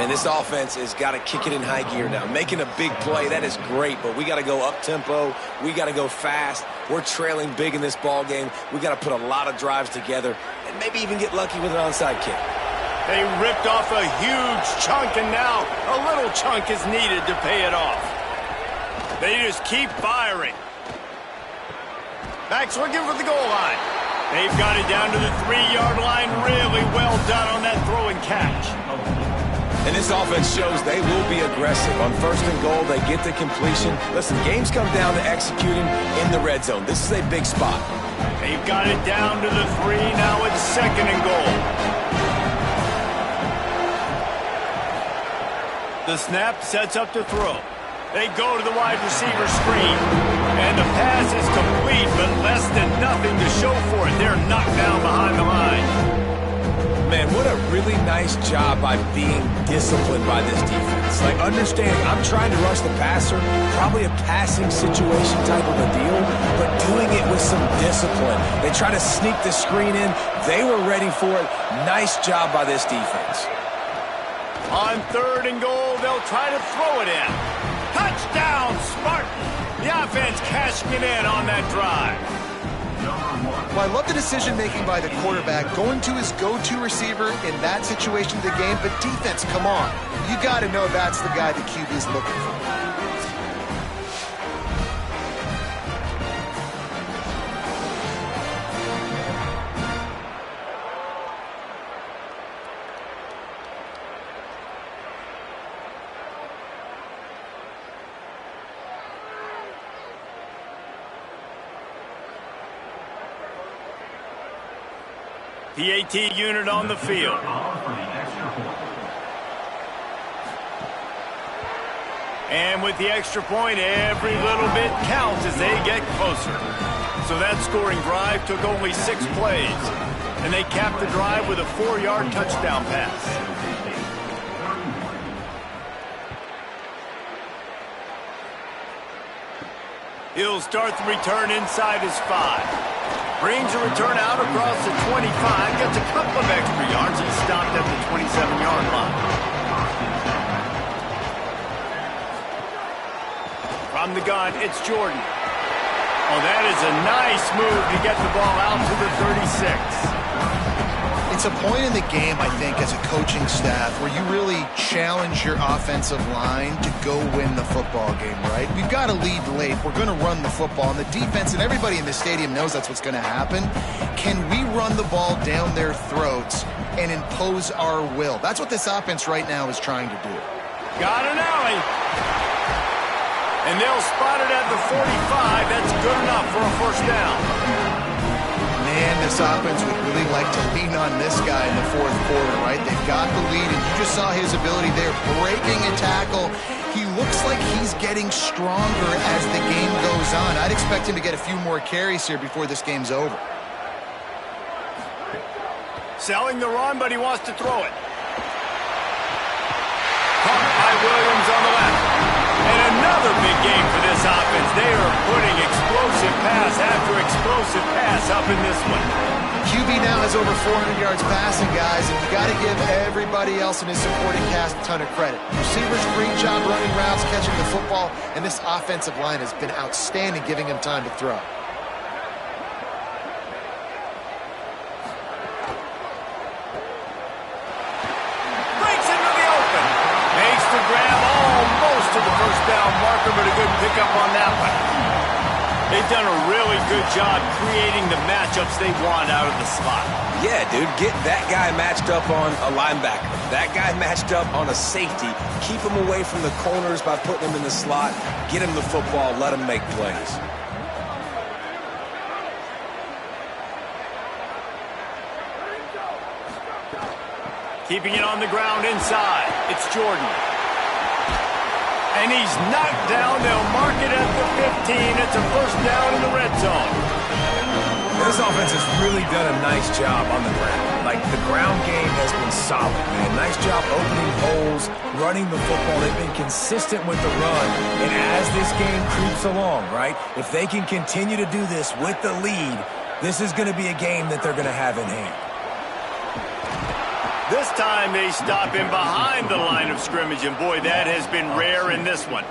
And this offense has got to kick it in high gear now. Making a big play, that is great, but we got to go up-tempo. We got to go fast. We're trailing big in this ball game. We got to put a lot of drives together and maybe even get lucky with an onside kick. They ripped off a huge chunk, and now a little chunk is needed to pay it off. They just keep firing. Back's looking for the goal line. They've got it down to the 3-yard line. Really well done on that throw and catch. And this offense shows they will be aggressive. On 1st and goal, they get the completion. Listen, games come down to executing in the red zone. This is a big spot. They've got it down to the 3. Now it's 2nd and goal. The snap sets up to throw. They go to the wide receiver screen. And the pass is complete, but less than nothing to show for it. They're knocked down behind the line. Man, what a really nice job by being disciplined by this defense. Like, understanding I'm trying to rush the passer, probably a passing situation type of a deal, but doing it with some discipline. They try to sneak the screen in. They were ready for it. Nice job by this defense. On 3rd and goal, they'll try to throw it in. Touchdown, Spartan! The offense cashing it in on that drive. Well, I love the decision-making by the quarterback, going to his go-to receiver in that situation of the game. But defense, come on. You got to know that's the guy the QB is looking for. PAT unit on the field. And with the extra point, every little bit counts as they get closer. So that scoring drive took only 6 plays. And they capped the drive with a 4-yard touchdown pass. He'll start the return inside his 5. Brings a return out across the 25. Gets a couple of extra yards. He's stopped at the 27-yard line. From the gun, it's Jordan. Oh, that is a nice move to get the ball out to the 36. It's a point in the game, I think, as a coaching staff where you really challenge your offensive line to go win the football game, right? We've got to lead late. We're going to run the football. And the defense and everybody in the stadium knows that's what's going to happen. Can we run the ball down their throats and impose our will? That's what this offense right now is trying to do. Got an alley. And they'll spot it at the 45. That's good enough for a 1st down. Man, this offense would really like to lean on this guy in the 4th quarter, right? They've got the lead, and you just saw his ability there, breaking a tackle. He looks like he's getting stronger as the game goes on. I'd expect him to get a few more carries here before this game's over. Selling the run, but he wants to throw it. Caught by Williams on the left. And another big game for this offense. They are putting explosive pass after explosive pass up in this one. QB now has over 400 yards passing, guys, and you got to give everybody else in his supporting cast a ton of credit. Receivers, great job running routes, catching the football, and this offensive line has been outstanding, giving him time to throw. Breaks into the open. Makes the grab almost to the 1st down marker, but a good pickup on that one. They've done a really good job creating the matchups they want out of the slot. Yeah, dude, get that guy matched up on a linebacker. That guy matched up on a safety. Keep him away from the corners by putting him in the slot. Get him the football. Let him make plays. Keeping it on the ground inside. It's Jordan. And he's knocked down. They'll mark it at the 15. It's a 1st down in the red zone. This offense has really done a nice job on the ground. Like, the ground game has been solid, man. Nice job opening holes, running the football. They've been consistent with the run. And as this game creeps along, right, if they can continue to do this with the lead, this is going to be a game that they're going to have in hand. This time they stop him behind the line of scrimmage, and boy, that has been rare in this one.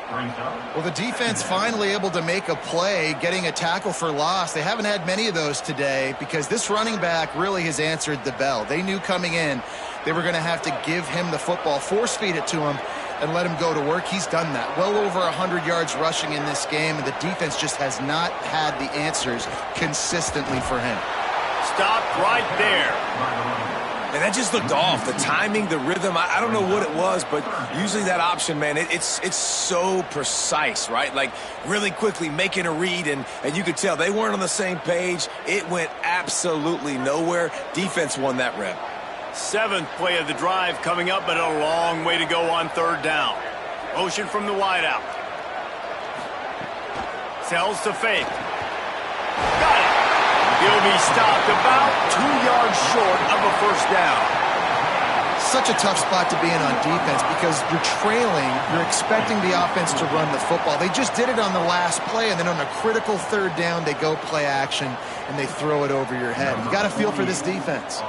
Well, the defense finally able to make a play, getting a tackle for loss. They haven't had many of those today because this running back really has answered the bell. They knew coming in they were going to have to give him the football, force-feed it to him, and let him go to work. He's done that. Well over 100 yards rushing in this game, and the defense just has not had the answers consistently for him. Stopped right there. And that just looked off. The timing, the rhythm, I don't know what it was, but usually that option, man, it's so precise, right? Like really quickly making a read, and you could tell they weren't on the same page. It went absolutely nowhere. Defense won that rep. 7th play of the drive coming up, but a long way to go on 3rd down. Motion from the wideout. Sells to fake. Got it. He'll be stopped about 2 yards short of a 1st down. Such a tough spot to be in on defense because you're trailing, you're expecting the offense to run the football. They just did it on the last play, and then on a critical 3rd down, they go play action, and they throw it over your head. You got to feel for this defense.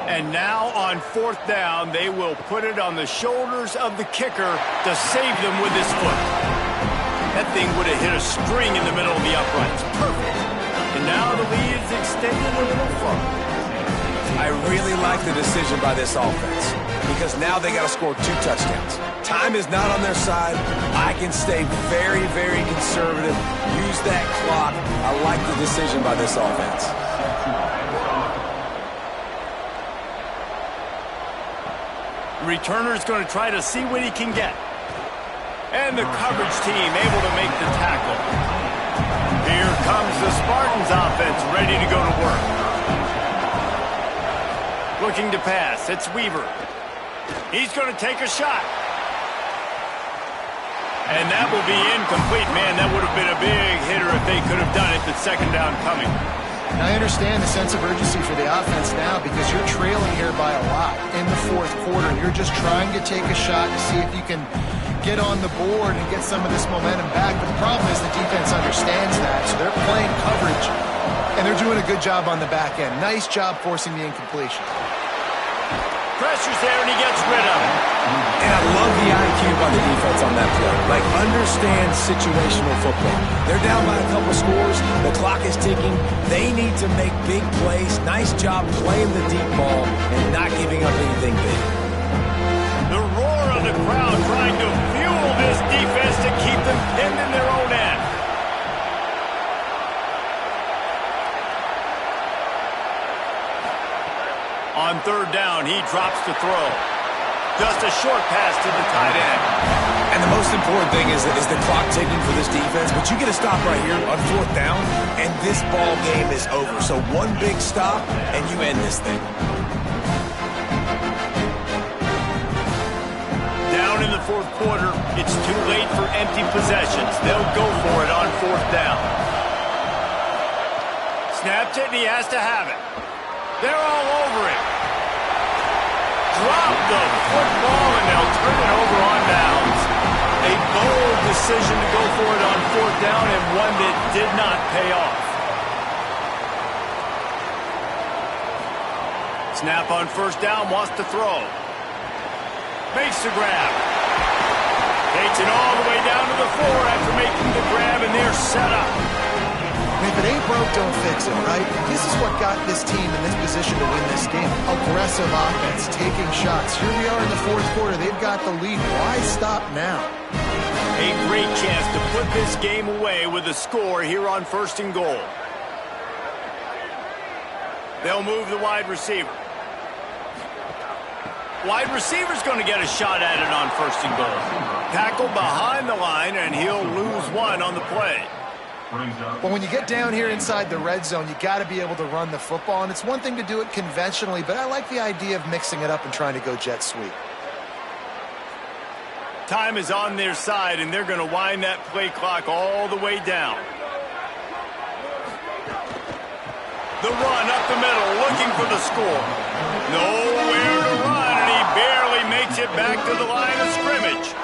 And now on 4th down, they will put it on the shoulders of the kicker to save them with his foot. That thing would have hit a string in the middle of the uprights. Perfect. And now the lead is extended a little further. I really like the decision by this offense because now they got to score 2 touchdowns. Time is not on their side. I can stay very, very conservative. Use that clock. I like the decision by this offense. Returner's going to try to see what he can get. And the coverage team able to make the tackle. Here comes the Spartans offense ready to go to work. Looking to pass. It's Weaver. He's going to take a shot. And that will be incomplete. Man, that would have been a big hitter if they could have done it. The 2nd down coming. And I understand the sense of urgency for the offense now because you're trailing here by a lot in the 4th quarter. You're just trying to take a shot to see if you can get on the board and get some of this momentum back. But the problem is the defense understands that, so they're playing coverage, and they're doing a good job on the back end. Nice job forcing the incompletion. Pressure's there, and he gets rid of it. And I love the IQ by the defense on that play. Like, understand situational football. They're down by a couple scores. The clock is ticking. They need to make big plays. Nice job playing the deep ball and not giving up anything big. The roar of the crowd trying to fuel this defense to keep them pinned in their own end. On 3rd down, he drops to throw. Just a short pass to the tight end. And the most important thing is the clock ticking for this defense, but you get a stop right here on 4th down, and this ball game is over. So one big stop, and you end this thing. Down in the 4th quarter, it's too late for empty possessions. They'll go for it on 4th down. Snapped it, and he has to have it. They're all over it. Drop the football, and they'll turn it over on downs. A bold decision to go for it on 4th down, and one that did not pay off. Snap on 1st down, wants to throw. Makes the grab. Takes it all the way down to the 4 after making the grab, and they're set up. If it ain't broke, don't fix it, right? This is what got this team in this position to win this game. Aggressive offense, taking shots. Here we are in the 4th quarter. They've got the lead. Why stop now? A great chance to put this game away with a score here on 1st and goal. They'll move the wide receiver. Wide receiver's going to get a shot at it on 1st and goal. Tackled behind the line, and he'll lose one on the play. Well, when you get down here inside the red zone, you got to be able to run the football, and it's one thing to do it conventionally, but I like the idea of mixing it up and trying to go jet sweep. Time is on their side, and they're going to wind that play clock all the way down. The run up the middle, looking for the score. Nowhere to run, and he barely makes it back to the line of scrimmage.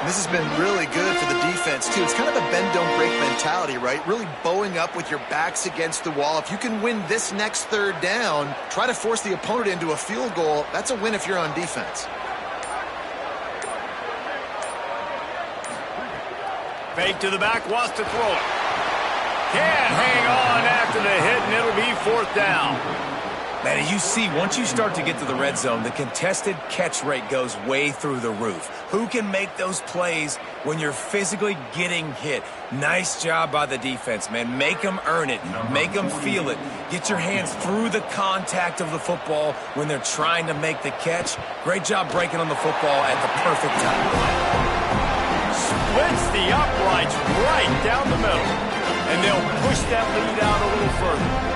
And this has been really good for the defense, too. It's kind of a bend-don't-break mentality, right? Really bowing up with your backs against the wall. If you can win this next third down, try to force the opponent into a field goal. That's a win if you're on defense. Fake to the back, wants to throw it. Can't hang on after the hit, and it'll be fourth down. Man, you see, once you start to get to the red zone, the contested catch rate goes way through the roof. Who can make those plays when you're physically getting hit? Nice job by the defense, man. Make them earn it. Make them feel it. Get your hands through the contact of the football when they're trying to make the catch. Great job breaking on the football at the perfect time. Splits the uprights right down the middle, and they'll push that lead out a little further.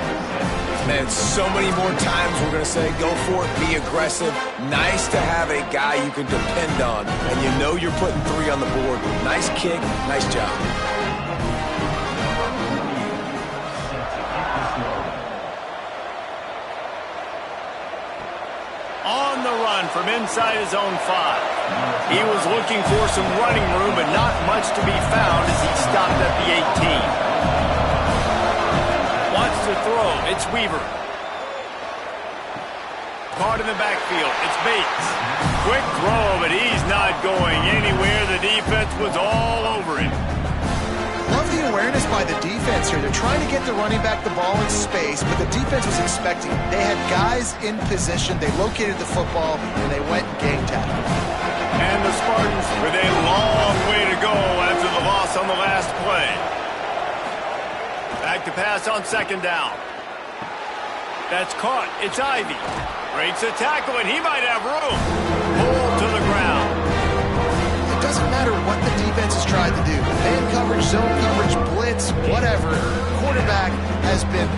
Man, so many more times we're going to say, go for it, be aggressive. Nice to have a guy you can depend on, and you know you're putting 3 on the board. Nice kick, nice job. On the run from inside his own 5. He was looking for some running room, but not much to be found as he stopped at the 18. Wants to throw. It's Weaver. Caught in the backfield. It's Bates. Quick throw, but he's not going anywhere. The defense was all over him. Love the awareness by the defense here. They're trying to get the running back the ball in space, but the defense was expecting it. They had guys in position. They located the football, and they went and gang tackled. And the Spartans with a long way to go after the loss on the last play. Back to pass on second down. That's caught. It's Ivy. Breaks a tackle, and he might have room. Pulled to the ground. It doesn't matter what the defense has tried to do. Man coverage, zone coverage, blitz, whatever. Quarterback has been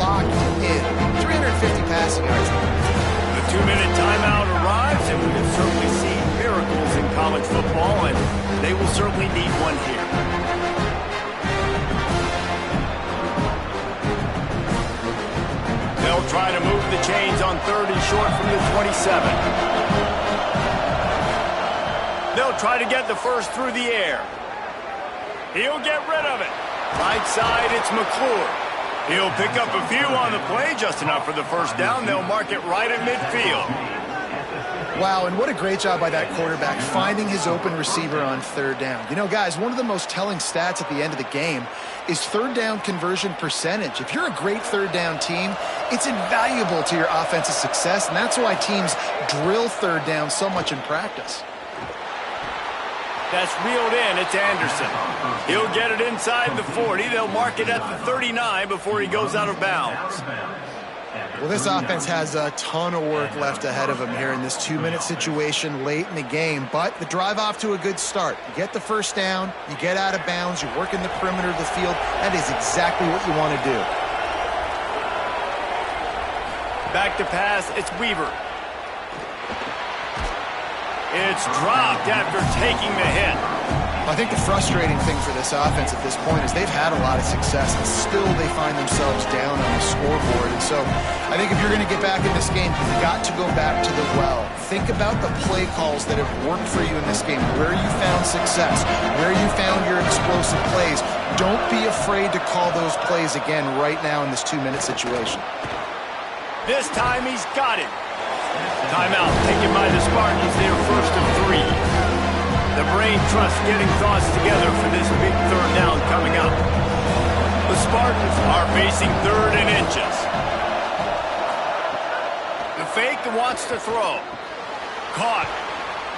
locked in. 350 passing yards. The 2-minute timeout arrives, and we have certainly seen miracles in college football, and they will certainly need one here. They'll try to move the chains on 3rd and short from the 27. They'll try to get the first through the air. He'll get rid of it. Right side, it's McClure. He'll pick up a few on the play, just enough for the first down. They'll mark it right at midfield. Wow, and what a great job by that quarterback, finding his open receiver on 3rd down. You know, guys, one of the most telling stats at the end of the game is 3rd down conversion percentage. If you're a great 3rd down team, it's invaluable to your offensive success, and that's why teams drill 3rd down so much in practice. That's reeled in. It's Anderson. He'll get it inside the 40. They'll mark it at the 39 before he goes out of bounds. Well, this offense has a ton of work left ahead of them here in this 2-minute situation late in the game, but the drive off to a good start. You get the first down, you get out of bounds, you work in the perimeter of the field. That is exactly what you want to do. Back to pass, it's Weaver. It's dropped after taking the hit. I think the frustrating thing for this offense at this point is they've had a lot of success, and still they find themselves down on the scoreboard. And so I think if you're going to get back in this game, you've got to go back to the well. Think about the play calls that have worked for you in this game, where you found success, where you found your explosive plays. Don't be afraid to call those plays again right now in this 2-minute situation. This time he's got it. Timeout taken by the Spartans, their first of 3. The brain trust getting thoughts together for this big 3rd down coming up. The Spartans are facing 3rd and inches. The fake wants to throw. Caught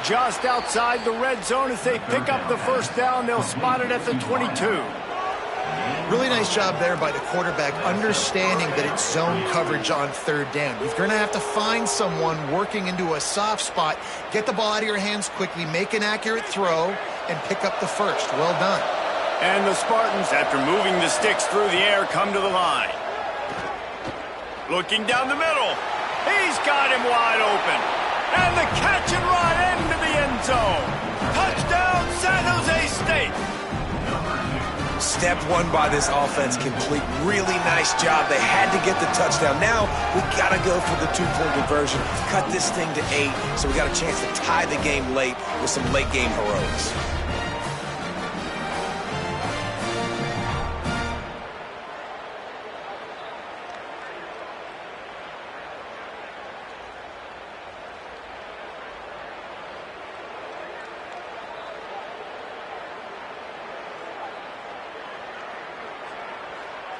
just outside the red zone as they pick up the first down. They'll spot it at the 22. Really nice job there by the quarterback, understanding that it's zone coverage on 3rd down. You're going to have to find someone working into a soft spot, get the ball out of your hands quickly, make an accurate throw, and pick up the first. Well done. And the Spartans, after moving the sticks through the air, come to the line. Looking down the middle. He's got him wide open. And the catch and run into the end zone. Touchdown, San Jose State. Step 1 by this offense complete. Really nice job. They had to get the touchdown. Now we got to go for the 2-point conversion. Cut this thing to 8, so we got a chance to tie the game late with some late game heroics.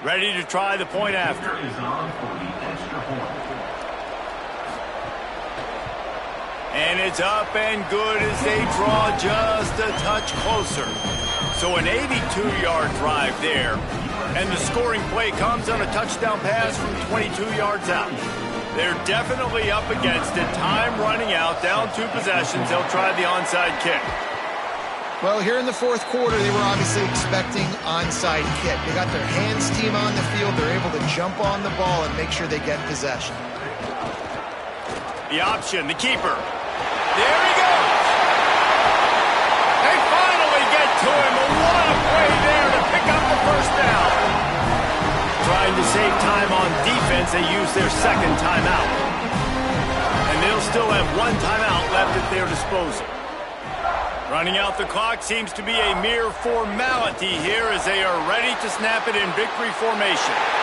Ready to try the point after. Is on for the extra point. And it's up and good as they draw just a touch closer. So an 82-yard drive there. And the scoring play comes on a touchdown pass from 22 yards out. They're definitely up against it. Time running out, down 2 possessions. They'll try the onside kick. Well, here in the fourth quarter, they were obviously expecting onside kick. They got their hands team on the field. They're able to jump on the ball and make sure they get possession. The option, the keeper. There he goes. They finally get to him. What a play there to pick up the first down. Trying to save time on defense, they use their second timeout. And they'll still have 1 timeout left at their disposal. Running out the clock seems to be a mere formality here as they are ready to snap it in victory formation.